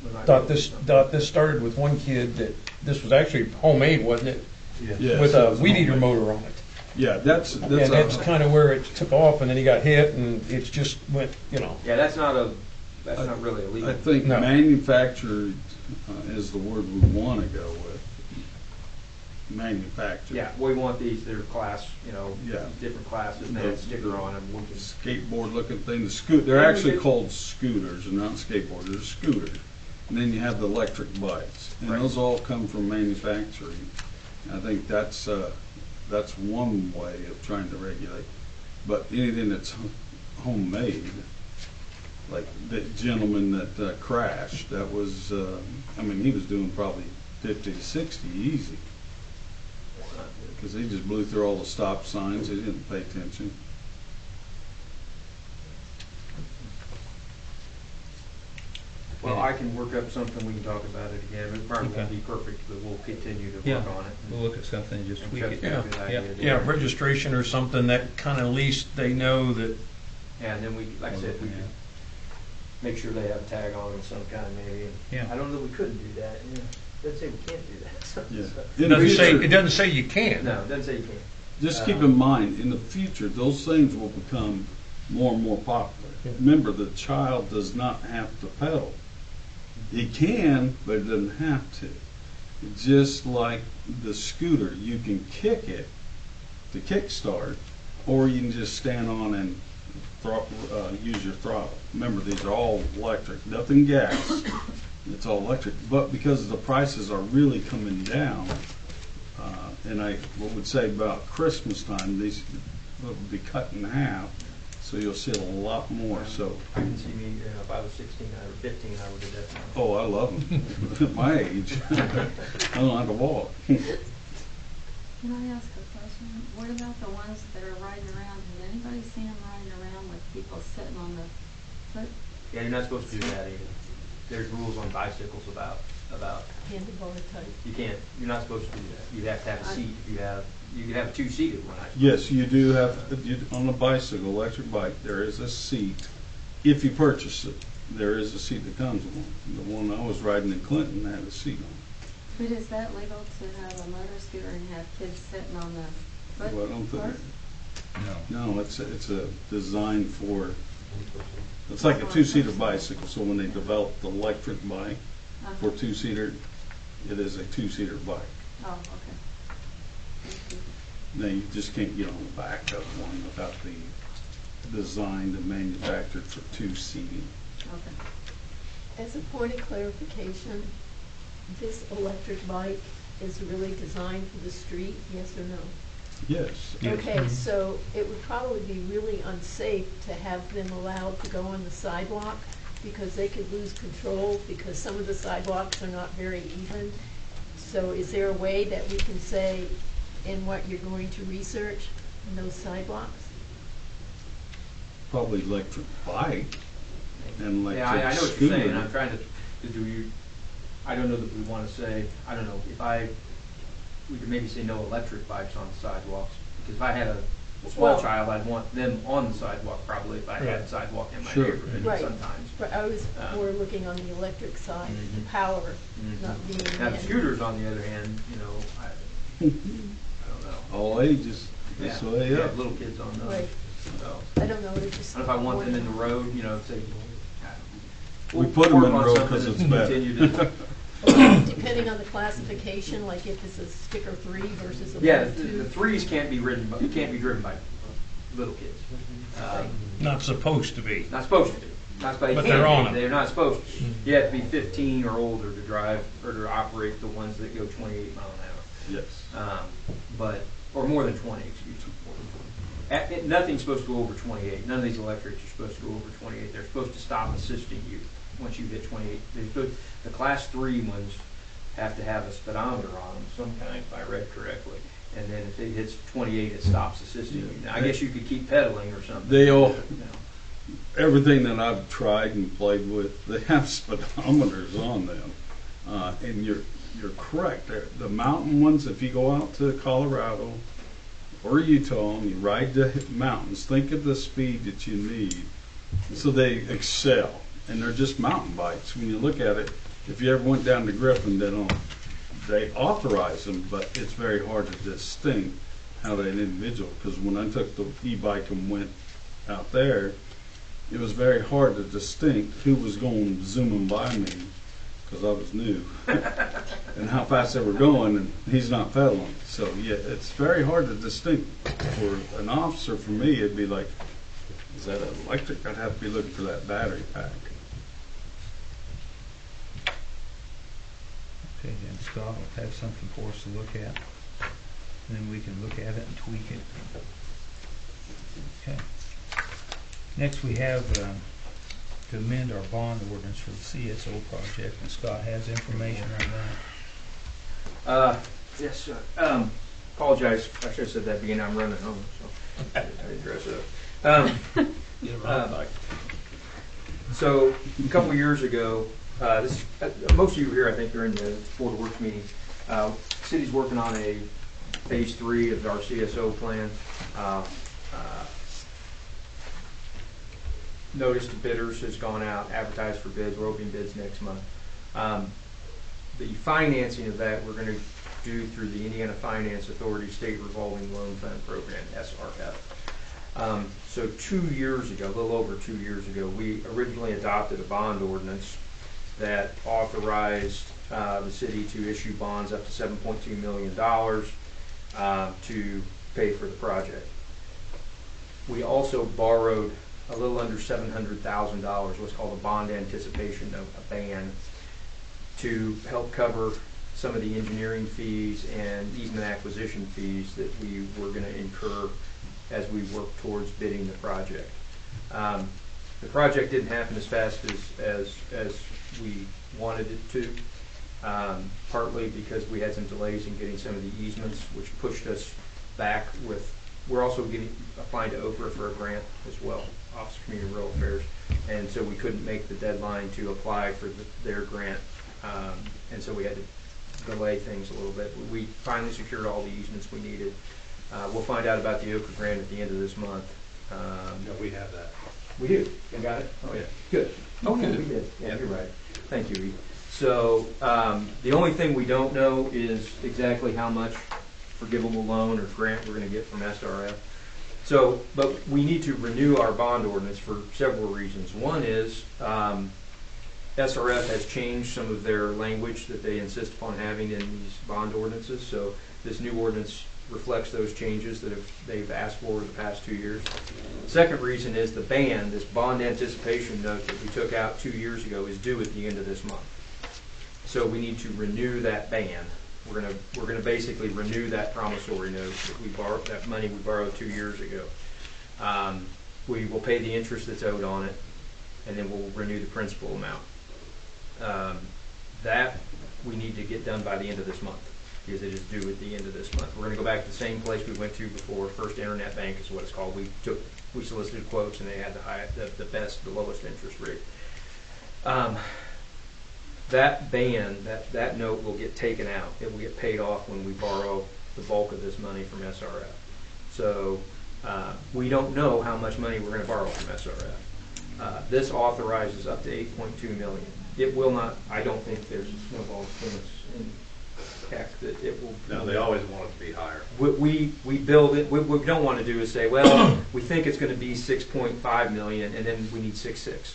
S10: We might be able to do something.
S13: Thought this started with one kid that, this was actually homemade, wasn't it?
S6: Yes,
S13: With a
S6: it's
S13: weed eater
S6: homemade.
S13: motor on it.
S6: Yeah, that's
S13: And that's kind of where it took off, and then he got hit, and it just went,
S10: Yeah, that's not really illegal.
S6: I think
S13: No.
S6: manufactured is the word we want to go with. Manufactured.
S10: Yeah, we want these, they're class,
S6: Yeah.
S10: different classes, and they have a sticker on them. We can-
S6: Skateboard looking thing, they're actually called scooters, and not skateboards, they're scooters. And then you have the electric bikes, and
S10: Right.
S6: those all come from manufacturing. I think that's one way of trying to regulate. But anything that's homemade, like the gentleman that crashed, that was, he was doing probably 50 to 60 easy. Because he just blew through all the stop signs, he didn't pay attention.
S10: Well, I can work up something, we can talk about it again. It probably won't
S4: Okay.
S10: be perfect, but we'll continue to
S4: Yeah,
S10: work on it.
S4: we'll look at something and just
S10: And
S4: tweak
S10: check
S4: it.
S10: it. Good idea to do.
S13: Yeah, registration or something that kind of, at least they know that.
S10: Yeah, and then we, like I said, we can make sure they have a tag on them of some kind maybe. And
S4: Yeah.
S10: I don't know that we couldn't do that, Doesn't say we can't do that.
S6: Yeah.
S13: It
S6: In the future-
S13: doesn't say you can.
S10: No, it doesn't say you can't.
S6: Just keep in mind, in the future, those things will become more and more popular. Remember, the child does not have to pedal. He can, but it doesn't have to. Just like the scooter, you can kick it to kickstart, or you can just stand on and use your throttle. Remember, these are all electric, nothing gas. It's all electric, but because the prices are really coming down, and I would say about Christmas time, these will be cut in half, so you'll see a lot more. So,
S10: I can see me, if I was 16 or 15, I would do that.
S6: oh, I love them. At my age, I don't have to walk.
S1: Can I ask a question? What about the ones that are riding around? Has anybody seen them riding around with people sitting on the foot?
S10: Yeah, you're not supposed to do that either. There's rules on bicycles about
S12: Handlebar type.
S10: you're not supposed to do that. You have to have a seat. You can have a two-seated one, I suppose.
S6: Yes, you do have, on a bicycle, electric bike, there is a seat. If you purchase it, there is a seat that comes with it. The one I was riding in Clinton had a seat on
S1: But is that legal to have a motor scooter and have kids sitting on the
S6: it.
S1: foot?
S6: Well, I don't think,
S1: part?
S6: no, it's a design for, it's like a two-seater bicycle, so when they developed the electric bike for two-seater, it is a two-seater bike.
S1: Oh, okay. Thank you.
S6: Now, you just can't get on the back of one without the designed and manufactured for two-seating.
S1: Okay.
S12: As a point of clarification, this electric bike is really designed for the street, yes or no?
S6: Yes.
S12: Okay, so it would probably be really unsafe to have them allowed to go on the sidewalk because they could lose control because some of the sidewalks are not very even. So is there a way that we can say in what you're going to research in those sidewalks?
S6: Probably electric bike and electric
S10: Yeah, I know what you're
S6: scooter.
S10: saying. I'm trying to do you. I don't know that we want to say. I don't know if we could maybe say no electric bikes on the sidewalks because if I had a small
S12: Well-
S10: child, I'd want them on the sidewalk probably if I had a sidewalk in my
S6: Sure.
S10: neighborhood.
S12: Right.
S10: Sometimes.
S12: But I was more looking on the electric side, the power not being
S10: Now the
S12: in.
S10: scooters, on the other hand, I don't know.
S6: All ages, this
S10: Yeah,
S6: way
S10: yeah,
S6: up.
S10: little kids on those.
S12: Right.
S10: So.
S12: I don't know, it just.
S10: I don't know if I want them in the road, say.
S6: We put them in
S10: work on
S6: road
S10: something
S6: 'cause it's
S10: and
S6: better.
S10: continue to-
S12: Depending on the classification, like if it's a sticker 3 versus a
S10: Yeah,
S12: level 2.
S10: the threes can't be driven by little kids.
S13: Not supposed to be.
S10: Not supposed to be. But
S13: they're on them.
S10: They're not supposed to. You have to be 15 or older to drive or to operate the ones that go 28 mile an hour.
S6: Yes.
S10: Or more than 20, excuse me. Nothing's supposed to go over 28. None of these electrics are supposed to go over 28. They're supposed to stop assisting you once you hit 28. The class 3 ones have to have a speedometer on them, some kind, if I read correctly. And then if it hits 28, it stops assisting you. Now, I guess you could keep pedaling or something.
S6: They all,
S10: No.
S6: everything that I've tried and played with, they have speedometers on them. And you're correct. The mountain ones, if you go out to Colorado or Utah and you ride the mountains, think of the speed that you need. So they excel, and they're just mountain bikes. When you look at it, if you ever went down to Griffin, they authorize them, but it's very hard to distinct how that individual, because when I took the e-bike and went out there, it was very hard to distinct who was going zooming by me, because I was new, and how fast they were going, and he's not pedaling. So yeah, it's very hard to distinct. For an officer, for me, it'd be like, is that electric? I'd have to be looking for that battery pack.
S4: Okay, then Scott will have something for us to look at, and then we can look at it and tweak it. Okay. Next, we have to amend our bond ordinance for the CSO project, and Scott has information on that.
S10: Yes, sir. Apologize, I should have said that at the beginning. I'm running home, so I didn't dress up. So a couple of years ago, most of you were here, I think, during the Board of Works meeting. City's working on a phase 3 of our CSO plan. Notice to bidders has gone out, advertised for bids. We're opening bids next month. The financing of that we're going to do through the Indiana Finance Authority State Revolving Loan Fund Program, SRF. So 2 years ago, a little over 2 years ago, we originally adopted a bond ordinance that authorized the city to issue bonds up to $7.2 million to pay for the project. We also borrowed a little under $700,000, what's called a bond anticipation note, a BAN, to help cover some of the engineering fees and easement acquisition fees that we were going to incur as we work towards bidding the project. The project didn't happen as fast as we wanted it to, partly because we had some delays in getting some of the easements, which pushed us back with. We're also applying to OPRA for a grant as well, Office of Community and Rural Affairs, and so we couldn't make the deadline to apply for their grant, and so we had to delay things a little bit. We finally secured all the easements we needed. We'll find out about the OPRA grant at the end of this month.
S3: No, we have that.
S10: We do? You got it? Oh, yeah. Good. Okay, we did. Yeah, you're right. Thank you, Reed. So the only thing we don't know is exactly how much forgivable loan or grant we're going to get from SRF. So, but we need to renew our bond ordinance for several reasons. One is SRF has changed some of their language that they insist upon having in these bond ordinances. So this new ordinance reflects those changes that they've asked for the past 2 years. Second reason is the BAN, this bond anticipation note that we took out 2 years ago, is due at the end of this month. So we need to renew that BAN. We're gonna basically renew that promissory note that we borrowed, that money we borrowed 2 years ago. We will pay the interest that's owed on it, and then we'll renew the principal amount. That we need to get done by the end of this month, because it is due at the end of this month. We're going to go back to the same place we went to before. First Internet Bank is what it's called. We solicited quotes, and they had the lowest interest rate. That ban, that note will get taken out. It will get paid off when we borrow the bulk of this money from SRF. So we don't know how much money we're going to borrow from SRF. This authorizes up to $8.2 million. It will not. I don't think there's a snowball in heck that it will.
S3: No, they always want it to be higher.
S10: We build it. What we don't want to do is say, well, we think it's going to be 6.5 million, and then we need 6.6.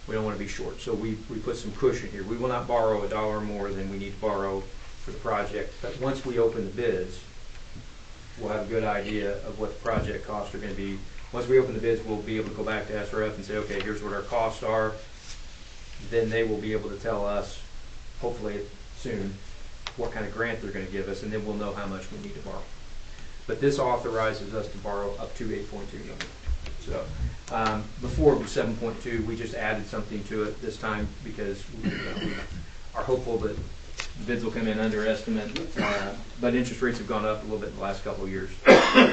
S10: We don't want to be short, so we put some cushion here. We will not borrow $1 more than we need to borrow for the project. But once we open the bids, we'll have a good idea of what the project costs are going to be. Once we open the bids, we'll be able to go back to SRF and say, okay, here's what our costs are. Then they will be able to tell us, hopefully soon, what kind of grant they're going to give us, and then we'll know how much we need to borrow. But this authorizes us to borrow up to $8.2 million. So before it was 7.2, we just added something to it this time because we are hopeful that bids will come in under estimate, but interest rates have gone up a little bit in the last couple of years,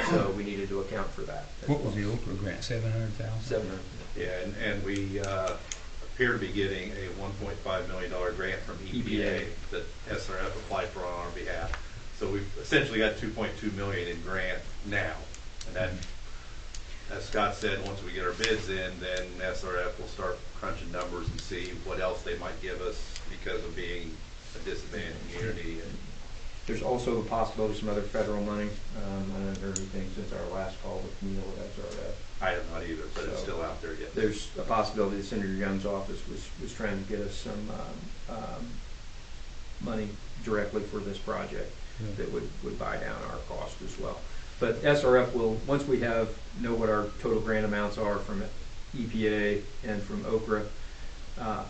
S10: so we needed to account for that.
S4: What was the Okra grant, 700,000?
S10: 700.
S7: Yeah, and we appear to be getting a $1.5 million grant from EPA that SRF applied for on our behalf. So we've essentially got $2.2 million in grant now. And then, as Scott said, once we get our bids in, then SRF will start crunching numbers and see what else they might give us because of being a disadvantaged community. And
S10: There's also the possibility of some other federal money. I haven't heard anything since our last call with Neil at SRF.
S7: I have not either, but it's
S10: So,
S7: still out there yet.
S10: There's a possibility that Senator Young's office was trying to get us some money directly for this project that would buy down our cost as well. But SRF will, once we know what our total grant amounts are from EPA and from Okra,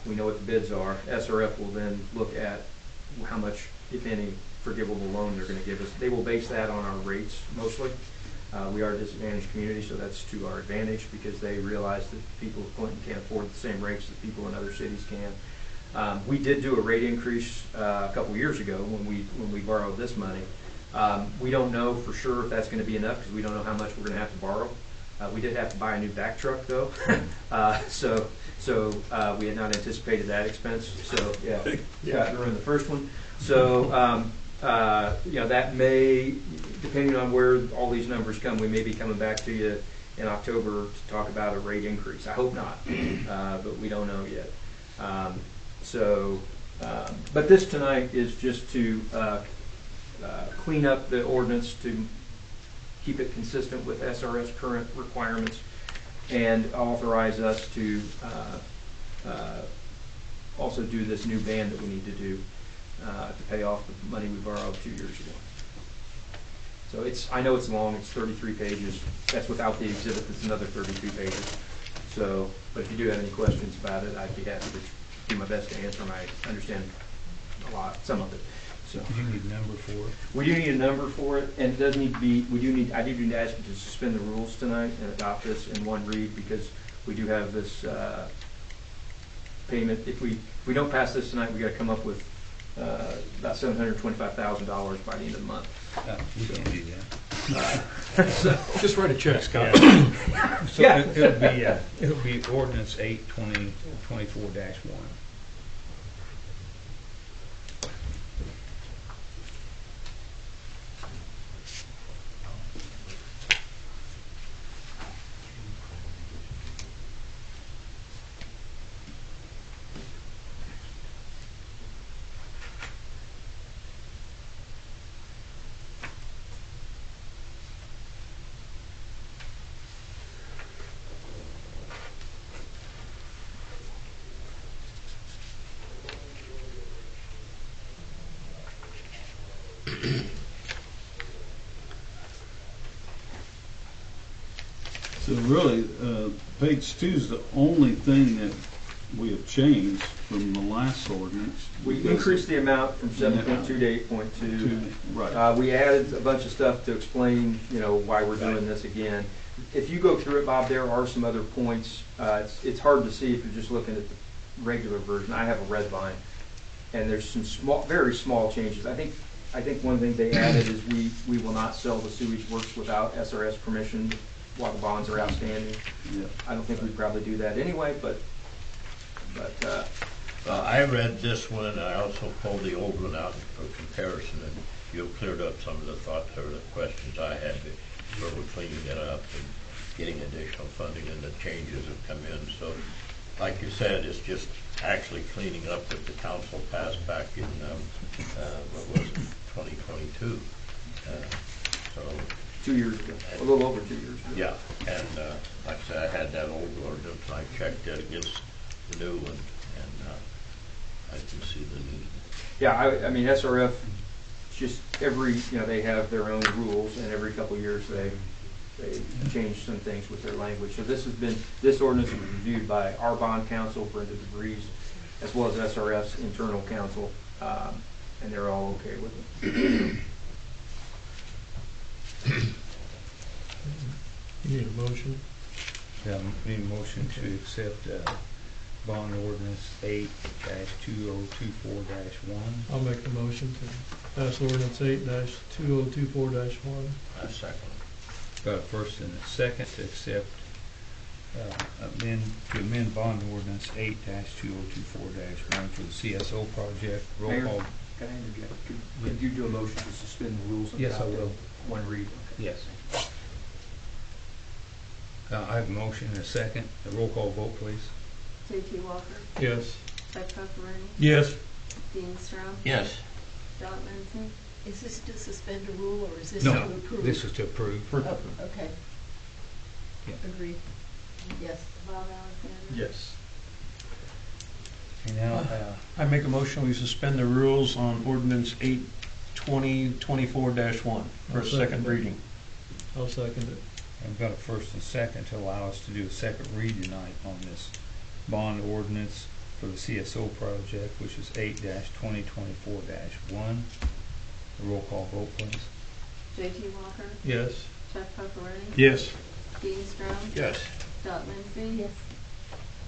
S10: we know what the bids are. SRF will then look at how much, if any, forgivable loan they're going to give us. They will base that on our rates mostly. We are a disadvantaged community, so that's to our advantage because they realize that people of Clinton can't afford the same rates that people in other cities can. We did do a rate increase a couple years ago when we borrowed this money. We don't know for sure if that's going to be enough because we don't know how much we're going to have to borrow. We did have to buy a new back truck though, so we had not anticipated that expense. So yeah, we're in the first one. So that may, depending on where all these numbers come, we may be coming back to you in October to talk about a rate increase. I hope not, but we don't know yet. But this tonight is just to clean up the ordinance to keep it consistent with SRS current requirements and authorize us to also do this new ban that we need to do to pay off the money we borrowed 2 years ago. So I know it's long, it's 33 pages. That's without the exhibit, that's another 32 pages. So, but if you do have any questions about it, I'd be happy to do my best to answer them. I understand some of it. So
S4: Do you need a number for it?
S10: we do need a number for it, and it does need to be, I do need to ask you to suspend the rules tonight and adopt this in one read because we do have this payment. If we don't pass this tonight, we got to come up with about $725,000 by the end of the month.
S4: We can't do that.
S13: Just write a check, Scott.
S4: So it'll be ordinance 8/2024-1.
S6: So really, page 2 is the only thing that we have changed from the last ordinance.
S10: We increased the amount from 7.2 to 8.2.
S6: Right.
S10: We added a bunch of stuff to explain, why we're doing this again. If you go through it, Bob, there are some other points. It's hard to see if you're just looking at the regular version. I have a red line, and there's some very small changes. I think one thing they added is we will not sell the sewage works without SRS permission while the bonds are outstanding.
S6: Yeah.
S10: I don't think we'd probably do that anyway, but
S9: I read this one, and I also pulled the old one out for comparison, and you've cleared up some of the thoughts or the questions I had where we're cleaning it up and getting additional funding, and the changes have come in. So, like you said, it's just actually cleaning up what the council passed back in, 2022. So
S10: 2 years ago, a little over 2 years ago.
S9: yeah, and like I said, I had that old ordinance, and I checked it against the new one, and I can see the need.
S10: Yeah, I mean, SRF, just they have their own rules, and every couple of years they change some things with their language. So this ordinance was reviewed by our bond counsel, Brenda DeVries, as well as SRF's internal counsel, and they're all okay with it.
S5: You need a motion?
S4: Yeah, need a motion to accept bond ordinance 8-2024-1.
S11: I'll make the motion to pass ordinance 8-2024-1.
S9: I second.
S4: Got a first and a second to accept, amend bond ordinance 8-2024-1 for the CSO project. Roll
S10: Mayor,
S4: call.
S10: can I interject? Could you do a motion to suspend the rules? and
S4: Yes, I
S10: adopt
S4: will.
S10: One read?
S4: Yes. I have a motion and a second. A roll call vote, please.
S1: J.T. Walker,
S11: Yes.
S1: Chuck Pepperoni,
S11: Yes.
S1: Dean Strom,
S9: Yes.
S1: Dot Lindsay,
S12: Is this to suspend a rule, or is this
S4: No,
S12: to approve?
S4: this is to approve.
S12: Oh, okay.
S4: Yeah.
S12: Agreed. Yes.
S1: Bob Alexander.
S5: Yes.
S4: And now,
S11: I make a motion, we suspend the rules on ordinance 8-2024-1 for a second reading. I'll second it.
S4: I've got a first and second to allow us to do a second read tonight on this bond ordinance for the CSO project, which is 8-2024-1. A roll call vote, please.
S1: J.T. Walker,
S11: Yes.
S1: Chuck Pepperoni,
S11: Yes.
S1: Dean Strom,
S9: Yes.
S1: Dot Lindsay,
S12: Yes.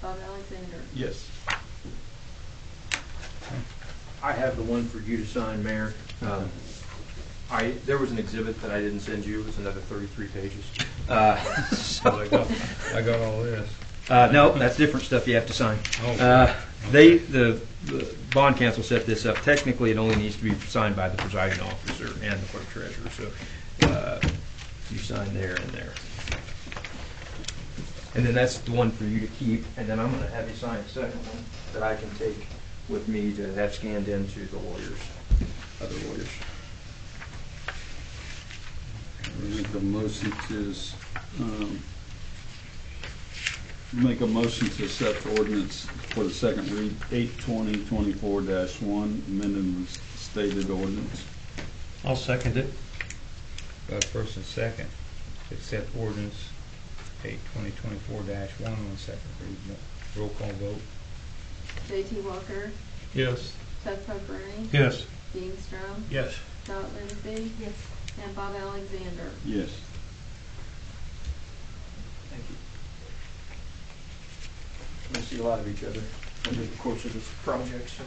S1: Bob Alexander.
S11: Yes.
S10: I have the one for you to sign, Mayor. There was an exhibit that I didn't send you, it was another 33 pages.
S4: So I got all this.
S10: No, that's different stuff you have to sign.
S4: Oh.
S10: The bond council set this up. Technically, it only needs to be signed by the presiding officer and the clerk treasurer, so you sign there and there. And then that's the one for you to keep, and then I'm gonna have you sign a second one that I can take with me to have scanned into the lawyers, other lawyers.
S6: Make a motion to set the ordinance for the second read, 8-2024-1, amending the stated ordinance.
S11: I'll second it.
S4: Got a first and second to accept ordinance 8-2024-1 on second read. Roll call vote.
S1: J.T. Walker,
S11: Yes.
S1: Chuck Pepperoni,
S11: Yes.
S1: Dean Strom,
S11: Yes.
S1: Dot Lindsay,
S12: Yes.
S1: and Bob Alexander.
S6: Yes.
S10: Thank you. We'll see a lot of each other over the course of this project. So.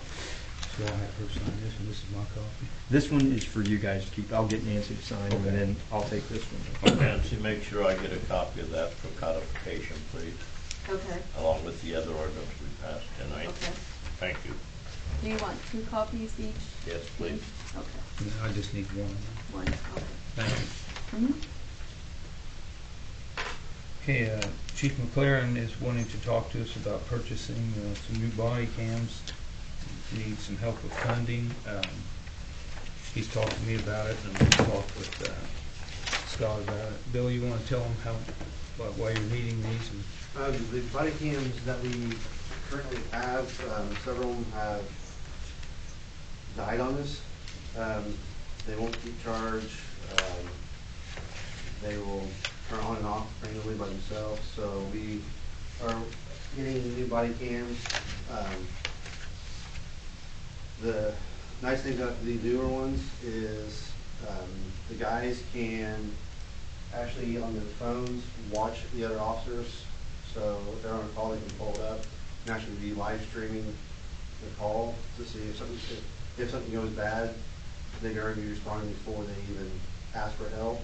S4: So I'll have her sign this, and this is my copy.
S10: This one is for you guys to keep. I'll get Nancy to sign them,
S4: Okay.
S10: and then I'll take this one.
S9: Nancy, make sure I get a copy of that for codification, please,
S1: Okay,
S9: along with the other ordinance we passed tonight.
S1: okay.
S9: Thank you.
S1: Do you want 2 copies each?
S9: Yes, please.
S1: Okay,
S4: No, I just need one.
S1: one, okay.
S4: Thank you.
S1: Mhm.
S4: Okay, Chief McLaren is wanting to talk to us about purchasing some new body cams. Needs some help with funding. He's talked to me about it, and I'm going to talk with Scott about it. Bill, you want to tell him why you're needing these?
S2: The body cams that we currently have, several of them have died on us. They won't keep charge. They will turn on and off randomly by themselves. So we are getting new body cams. The nice thing about the newer ones is the guys can actually on their phones watch the other officers. So if they're on a call, they can pull it up and actually be live streaming the call to see if something goes bad. They can already be responding before they even ask for help.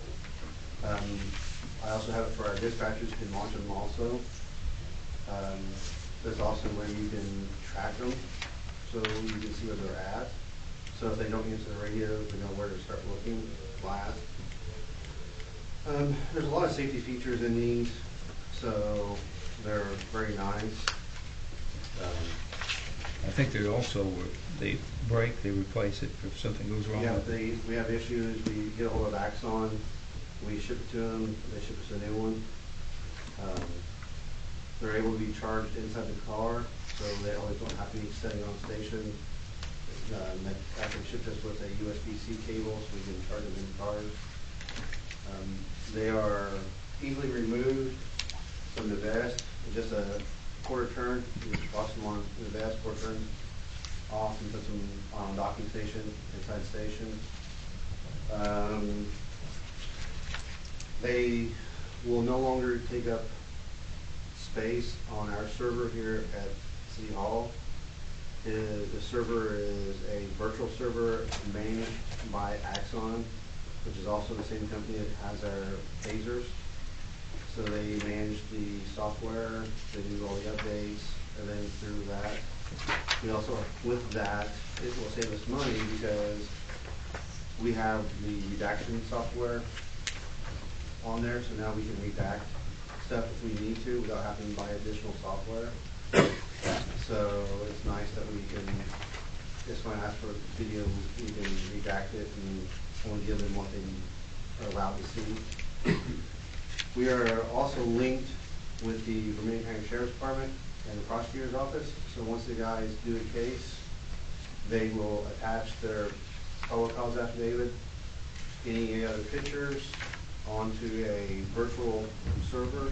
S2: I also have it for our dispatchers, can watch them also. There's also where you can track them, so you can see where they're at. So if they don't answer the radio, we know where to start looking, blast. There's a lot of safety features in these, so they're very nice.
S4: I think they also, they break, they replace it if something goes wrong.
S2: Yeah,
S4: with it.
S2: we have issues, we get a hold of Axon, we ship it to them, they ship us a new one. They're able to be charged inside the car, so they always don't have to be sitting on station. They actually shipped us with a USB-C cable, so we can charge them in cars. They are easily removed from the vest, just a quarter turn. You just toss them on the vest, quarter turn off, and put them on a docking station, inside station. They will no longer take up space on our server here at City Hall. The server is a virtual server managed by Axon, which is also the same company that has our tasers. So they manage the software, they do all the updates, everything through that. We also, with that, it will save us money because we have the redaction software on there, so now we can redact stuff if we need to without having to buy additional software. So it's nice that we can, just when I ask for a video, we can redact it and only give them what they are allowed to see. We are also linked with the Vermilion County Sheriff's Department and the prosecutor's office. So once the guys do a case, they will attach their probable cause affidavit, any other pictures onto a virtual server,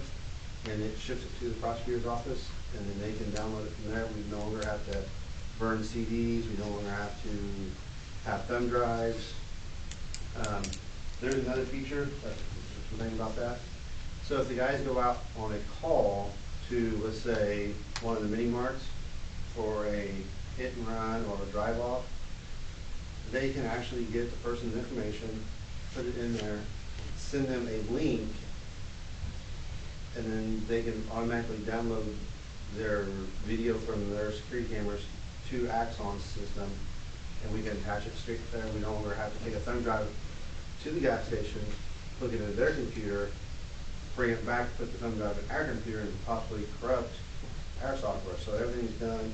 S2: and it ships it to the prosecutor's office, and then they can download it from there. We no longer have to burn CDs. We no longer have to have thumb drives. There's another feature, that's the thing about that. So if the guys go out on a call to, let's say, one of the mini marts for a hit and run or a drive off, they can actually get the person's information, put it in there, send them a link, and then they can automatically download their video from their security cameras to Axon's system, and we can attach it straight there. We no longer have to take a thumb drive to the gas station, plug it into their computer, bring it back, put the thumb drive in our computer, and possibly corrupt our software. So everything's done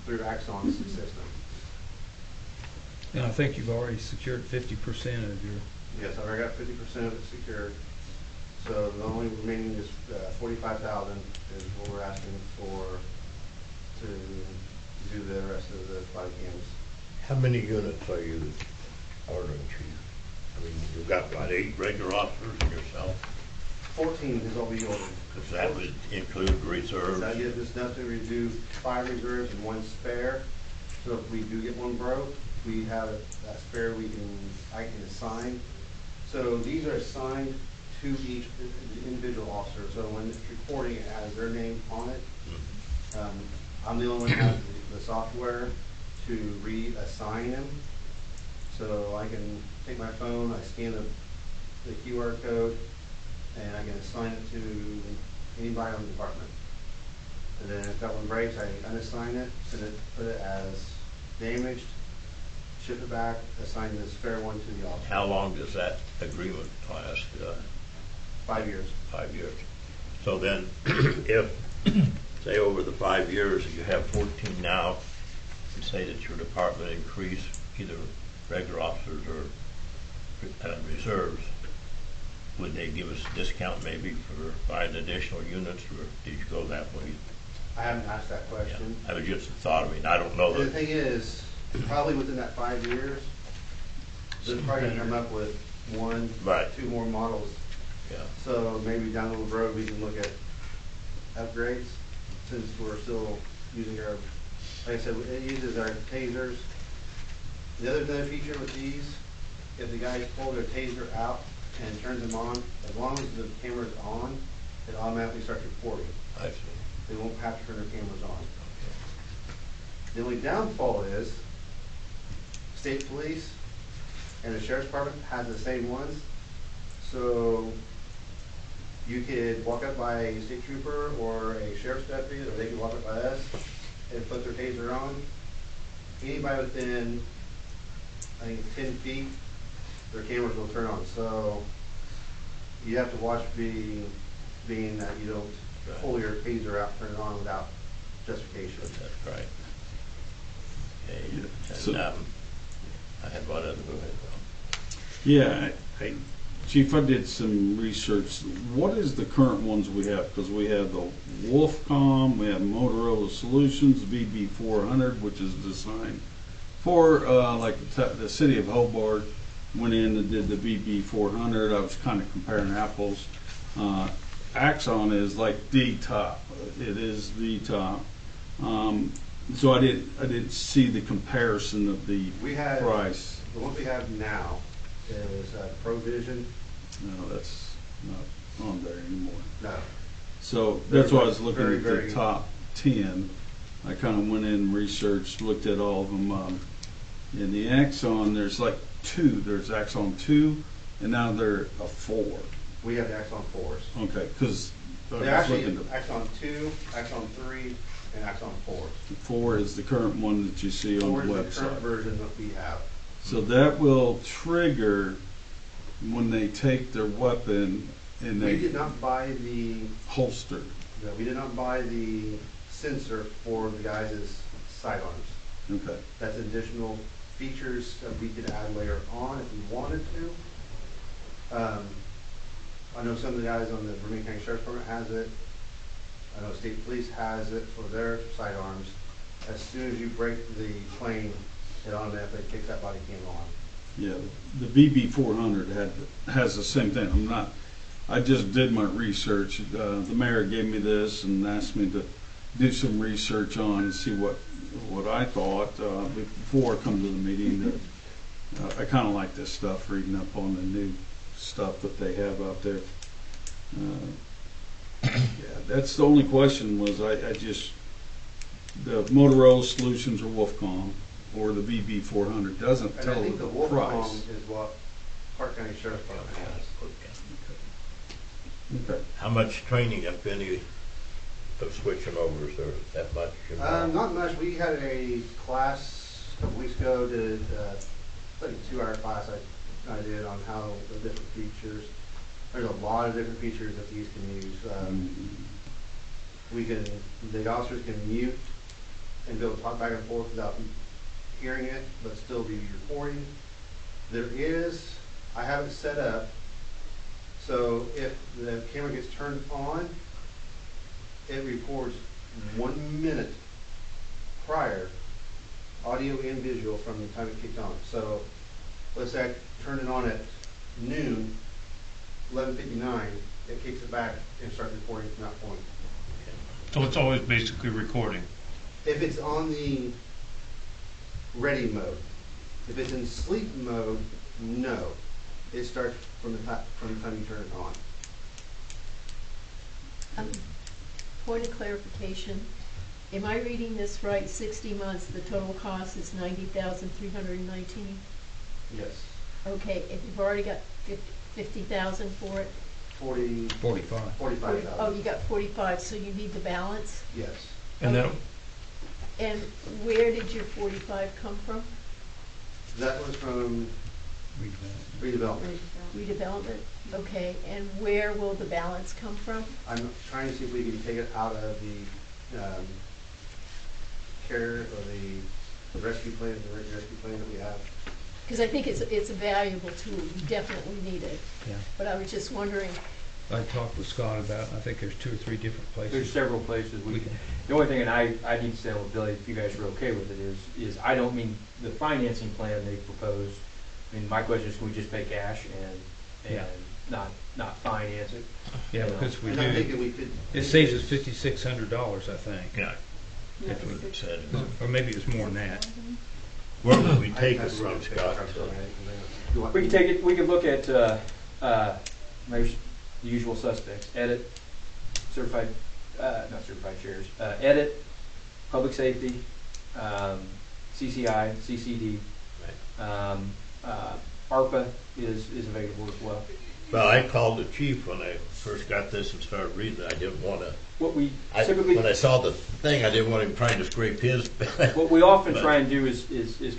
S2: through Axon's system.
S4: And I think you've already secured 50% of your.
S2: Yes, I've already got 50% of it secured. So the only remaining is 45,000 is what we're asking for to do the rest of the body cams.
S9: How many units are you ordering, Chief? I mean, you've got about 8 regular officers and yourself.
S2: 14 is what we ordered.
S9: Because that would include reserves.
S2: That gives us enough to do 5 reserves and 1 spare. So if we do get one broke, we have that spare I can assign. So these are assigned to each individual officer. So when it's recording, it has their name on it. I'm the only one who has the software to reassign them. So I can take my phone, I scan the QR code, and I can assign it to anybody on the department. And then if that one breaks, I unassign it, put it as damaged, ship it back, assign the spare one to the officer.
S9: How long does that agreement last?
S2: 5 years.
S9: 5 years. So then, if, say, over the 5 years, you have 14 now, and say that your department increased either regular officers or reserves, would they give us a discount maybe for buying additional units, or did you go that way?
S2: I haven't asked that question.
S9: Yeah, that was just a thought. I mean, I don't know.
S2: The thing is, probably within that 5 years, they're probably going to come up with 1,
S9: right.
S2: 2 more models.
S9: Yeah.
S2: So maybe down the road we can look at upgrades, since we're still using our, like I said, it uses our tasers. The other feature with these, if the guys pull their taser out and turns them on, as long as the camera's on, it automatically starts recording.
S9: I see.
S2: They won't have to turn their cameras on. The only downfall is state police and the sheriff's department has the same ones. So you could walk up by a state trooper or a sheriff's deputy, or they could walk up by us and put their taser on. Anybody within, I think, 10 feet, their cameras will turn on. So you have to watch being that you don't pull your taser out, turn it on without justification.
S9: That's right. Okay.
S6: So-
S9: And I had one other. Go ahead.
S6: Yeah, Chief, I did some research. What is the current ones we have? Because we have the Wolfcom, we have Motorola Solutions, VB400, which is designed for, like the city of Hobart went in and did the VB400. I was kind of comparing apples. Axon is like the top. It is the top. So I didn't see the comparison of the price.
S2: The one we have now is ProVision.
S6: No, that's not on there anymore.
S2: No.
S6: So that's why I was looking
S2: Very,
S6: at
S2: very
S6: the top 10. I kind of went in, researched, looked at all of them. In the Axon, there's like two. There's Axon 2, and now they're a 4.
S2: We have the Axon 4s.
S6: Okay, because
S2: They're actually Axon 2, Axon 3, and Axon 4s.
S6: 4 is the current one that you see on
S2: 4
S6: the
S2: is the current
S6: website.
S2: version that we have.
S6: So that will trigger when they take their weapon and
S2: We
S6: they
S2: did not buy the,
S6: holster.
S2: no, we did not buy the sensor for the guys' sidearms.
S6: Okay.
S2: That's additional features that we could add later on if we wanted to. I know some of the guys on the Vermillion County Sheriff's Department has it. I know State Police has it for their sidearms. As soon as you break the plane, it automatically kicks that body cam on.
S6: Yeah, the BB400 has the same thing. I just did my research. The mayor gave me this and asked me to do some research on and see what I thought before I come to the meeting. I kind of like this stuff, reading up on the new stuff that they have out there. Yeah, that's the only question was I just, the Motorola Solutions or Wolfcom or the VB400 doesn't
S2: And I
S6: tell
S2: think
S6: the
S2: the Wolfcom
S6: price.
S2: is what Park County Sheriff's Department has.
S6: Okay.
S9: How much training, if any, of switching over? Is there that much?
S2: Not much. We had a class a couple weeks ago, did like a 2-hour class I did on how the different features. There's a lot of different features that these can use. The officers can mute and be able to talk back and forth without hearing it, but still be recording. I have it set up so if the camera gets turned on, it records 1 minute prior, audio and visual from the time it kicked on. So let's say I turned it on at noon, 11:59, it kicks it back and starts recording from that point.
S13: So it's always basically recording.
S2: If it's on the ready mode. If it's in sleep mode, no. It starts from the time you turn it on.
S12: Point of clarification. Am I reading this right? 60 months, the total cost is $90,319?
S2: Yes.
S12: Okay, if you've already got 50,000 for it?
S4: 45.
S2: 45,000.
S12: Oh, you got 45, so you need the balance?
S2: Yes.
S13: And then,
S12: And where did your 45 come from?
S2: That was from redevelopment.
S12: Redevelopment? Okay, and where will the balance come from?
S2: I'm trying to see if we can take it out of the care or the rescue plan, the rescue plan that we have.
S12: Because I think it's a valuable tool. You definitely need it.
S4: Yeah.
S12: But I was just wondering.
S4: I talked with Scott about, I think there's 2 or 3 different places.
S10: There's several places we can. The only thing, and I need to say with Billy, if you guys are okay with it, is I don't mean the financing plan they proposed. I mean, my question is, can we just pay cash and
S4: Yeah.
S10: not finance it?
S4: Yeah,
S10: You know?
S4: because we
S2: And I'm
S4: do.
S2: thinking we could.
S4: It saves us $5,600, I think.
S9: Yeah.
S1: Yeah,
S4: If we-
S1: it's
S9: Said.
S4: Or maybe it's more than that.
S9: Where would we
S2: I
S9: take
S2: have
S9: it
S2: to run
S9: from,
S2: a
S9: Scott?
S2: picture of it. You want-
S10: We can take it. We can look at there's the usual suspects: edit, certified, not certified shares, edit, public safety, CCI, CCD. ARPA is available as well.
S9: Well, I called the chief when I first got this and started reading it. I didn't want to.
S10: What we typically,
S9: When I saw the thing, I didn't want him trying to scrape his.
S10: what we often
S9: But-
S10: try and do is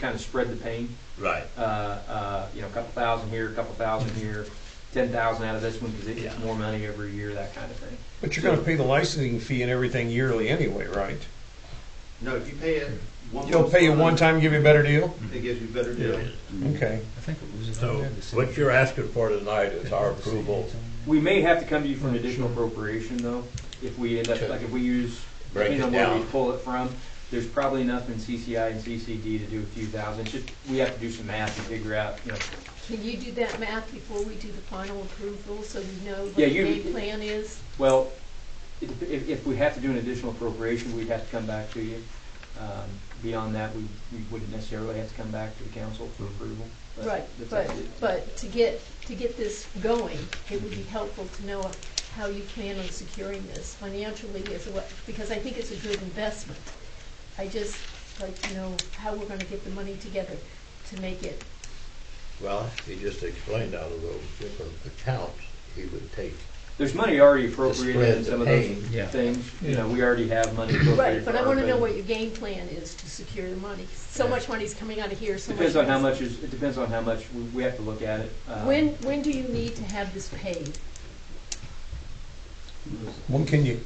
S10: kind of spread the pain.
S9: Right.
S10: A couple thousand here, a couple thousand here, 10,000 out of this one because it gets more money every year, that kind of thing.
S13: but you're gonna pay the licensing fee and everything yearly anyway, right?
S2: No, if you pay it one.
S13: You'll pay you one time, give you a better deal?
S2: It gives you a better deal.
S13: Okay.
S4: I think it was.
S9: So what you're asking for tonight is our approval.
S10: We may have to come to you for an additional appropriation though, if we end up, like if we use,
S9: Break
S10: depending
S9: it
S10: on where we
S9: down.
S10: pull it from, there's probably enough in CCI and CCD to do a few thousand. It's just, we have to do some math and figure out,
S12: Can you do that math before we do the final approval so we know what
S10: Yeah,
S12: the
S10: you-
S12: game plan is?
S10: well, if we have to do an additional appropriation, we'd have to come back to you. Beyond that, we wouldn't necessarily have to come back to the council for approval.
S12: Right,
S10: that's up to you.
S12: but to get this going, it would be helpful to know how you plan on securing this financially because I think it's a good investment. I just like to know how we're gonna get the money together to make it.
S9: Well, he just explained out of those different accounts, he would take.
S10: There's money already appropriated in some of those
S9: Pain.
S4: Yeah.
S10: things, you know, we already have money appropriated.
S12: Right, but
S10: for
S12: I wanna know
S10: ARPA.
S12: what your game plan is to secure the money. So
S10: Yeah.
S12: much money's coming out of here, so much.
S10: Depends on how
S12: money's-
S10: much it depends on how much we have to look at it.
S12: When do you need to have this paid?
S13: When can you,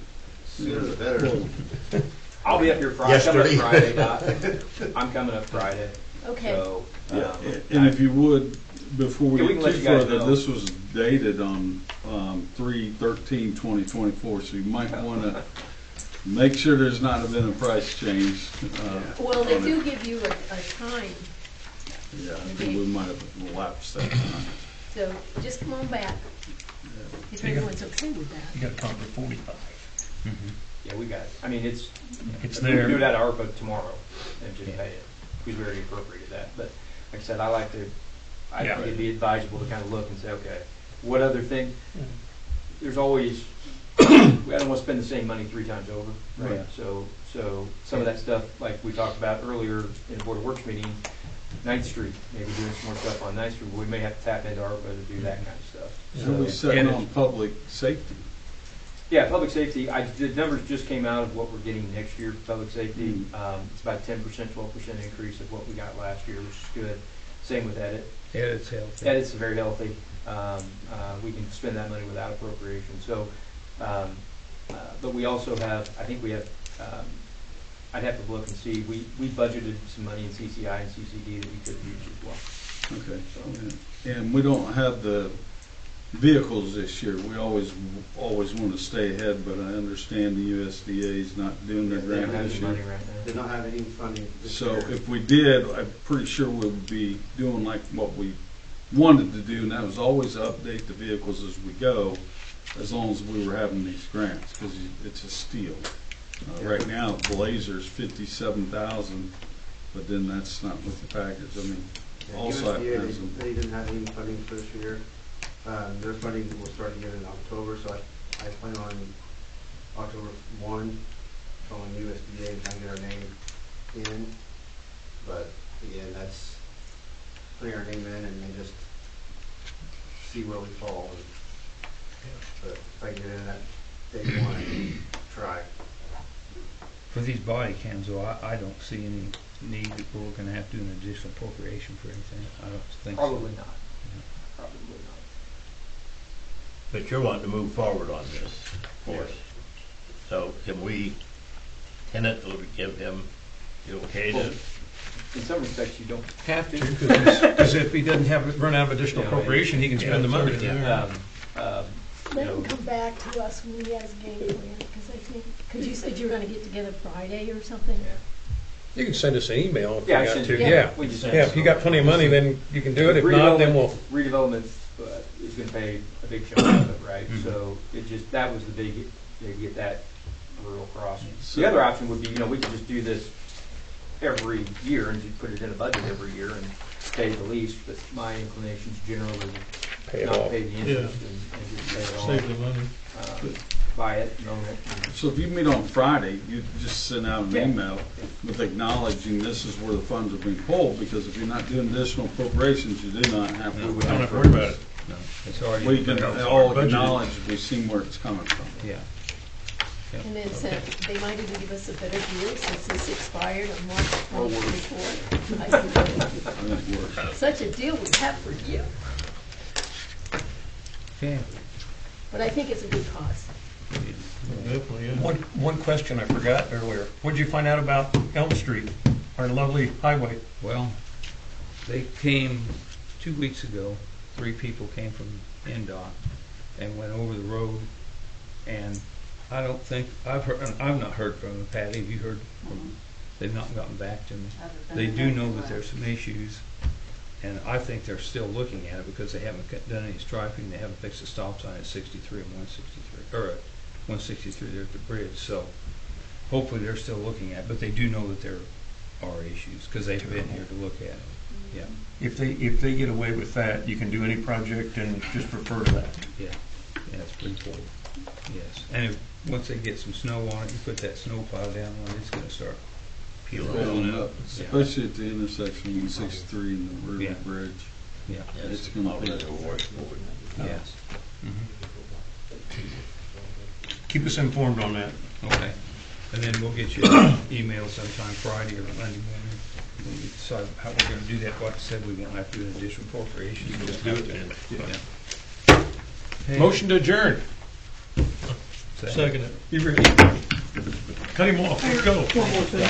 S2: Sooner the better.
S10: I'll be up here Friday, coming up
S9: Yesterday.
S10: Friday, Doc. I'm coming up Friday,
S12: Okay.
S10: so.
S6: Yeah, and if you would, before we
S10: Yeah, we
S6: get
S10: can let
S6: too
S10: you guys
S6: further,
S10: know.
S6: this was dated on 3/13/2024, so you might want to make sure there's not been a price change.
S12: Well, they
S6: on
S12: do
S6: it.
S12: give you a time,
S6: Yeah, I think we might have lapsed that time.
S12: so just come on back. If everyone's okay with
S13: you
S12: that.
S13: gotta come for 45.
S10: Yeah, we got it. I mean, it's
S13: It's
S10: we can do
S13: there.
S10: that ARPA tomorrow and just
S4: Yeah.
S10: pay it, because we already appropriated that. But like I said, I
S13: Yeah.
S10: think it'd be advisable to kind of look and say, okay, what other thing? There's always, I don't want to spend the same money 3 times over, right?
S4: Right.
S10: So some of that stuff, like we talked about earlier in the Board of Works meeting, 9th Street, maybe doing some more stuff on 9th Street, we may have to tap into ARPA to do that kind of stuff.
S6: So we setting on public safety.
S10: Yeah, public safety, the numbers just came out of what we're getting next year for public safety. It's about 10%, 12% increase of what we got last year, which is good. Same with edit.
S4: Edit's healthy.
S10: Edit's very healthy. We can spend that money without appropriation. So, but we also have, I think we have, I'd have to look and see, we budgeted some money in CCI and CCD that we could use as well.
S6: Okay.
S10: So,
S6: Yeah. And we don't have the vehicles this year. We always want to stay ahead, but I understand the USDA is not doing their
S10: they
S6: grant
S10: don't have
S6: this
S10: any money
S6: year.
S10: right now.
S2: Did not have any funding this
S6: So
S2: year.
S6: if we did, I'm pretty sure we would be doing like what we wanted to do, and that was always update the vehicles as we go, as long as we were having these grants, because it's a steal. Right now, Blazer's 57,000, but then that's not with the package. I mean, also
S2: USDA,
S6: has them.
S2: they didn't have any funding for this year. Their funding will start again in October, so I plan on October 1, calling USDA and trying to get our name in. But again, that's putting our name in and then just see where we fall. But if I get in that day one, try.
S4: For these body cams, though, I don't see any need that we're gonna have to do an additional appropriation for anything. I don't think so.
S10: Probably not. Probably not.
S9: But you're wanting to move forward on this for us. So can we tentatively give him the okay to?
S10: In some respects, you don't
S13: Have to, because if he doesn't run out of additional
S10: Yeah,
S13: appropriation, he can spend the money.
S12: Let him come back to us when he has a game plan, because you said you were gonna get together Friday or something?
S13: You can send us an email if you
S10: Yeah,
S13: got
S10: send-
S13: to,
S10: yeah,
S13: yeah.
S10: we can send
S13: Yeah,
S10: it.
S13: if you got plenty of money, then you can do it. If not, then we'll,
S10: Redevelopment is gonna pay a big chunk of it, right?
S4: Mhm.
S10: So that was the big, to get that rural crossing.
S6: So-
S10: The other option would be, we could just do this every year and just put it in a budget every year and pay the lease, but my inclination's generally
S13: Pay it
S10: not
S13: off.
S10: pay the interest and just pay it off.
S13: money.
S10: Buy it and own it.
S6: So if you meet on Friday, you just send out an
S10: Yeah.
S6: email with acknowledging this is where the funds are being pulled, because if you're not doing additional appropriations, you do not have to.
S4: No,
S13: We don't have to worry about it.
S4: No, it's already.
S6: We can
S13: It's
S6: all
S13: budgeted.
S6: acknowledge we've seen where it's coming from.
S4: Yeah. Yeah.
S12: And then they might even give us a better deal since this expired on March
S10: Or worse.
S12: 2024.
S6: I think it works.
S12: Such a deal we have for you,
S4: Okay.
S12: but I think it's a good cause.
S13: One question I forgot earlier. What'd you find out about Elm Street, our lovely highway?
S4: Well, they came 2 weeks ago, 3 people came from NDOT and went over the road, and I don't think, I've not heard from them. Patty, have you heard from them? They've not gotten back to me. They do know that there's some issues, and I think they're still looking at it because they haven't done any striping, they haven't fixed the stop sign at 63 and 163, or at 163 there at the bridge, so hopefully they're still looking at it, but they do know that there are issues, because they've been here to look at it, yeah.
S13: If they get away with that, you can do any project and just refer to that.
S4: Yeah, it's pretty cool, yes. And once they get some snow on it, you put that snow plow down on it, it's gonna start
S13: peel it
S6: Filling
S13: on
S6: up,
S13: up.
S6: especially at the intersection with 63 and the
S13: Yeah.
S6: river bridge.
S13: Yeah.
S6: It's gonna be.
S13: Yeah. Keep us informed on that. Okay. And then we'll get you an email sometime Friday or Monday morning. When we decide how we're gonna do that. Like I said, we won't have to do an additional appropriation. We'll just do it then. Yeah. Hey. Motion to adjourn.
S5: Second it.
S13: You ready? Cut him off, let's go.
S5: One more thing.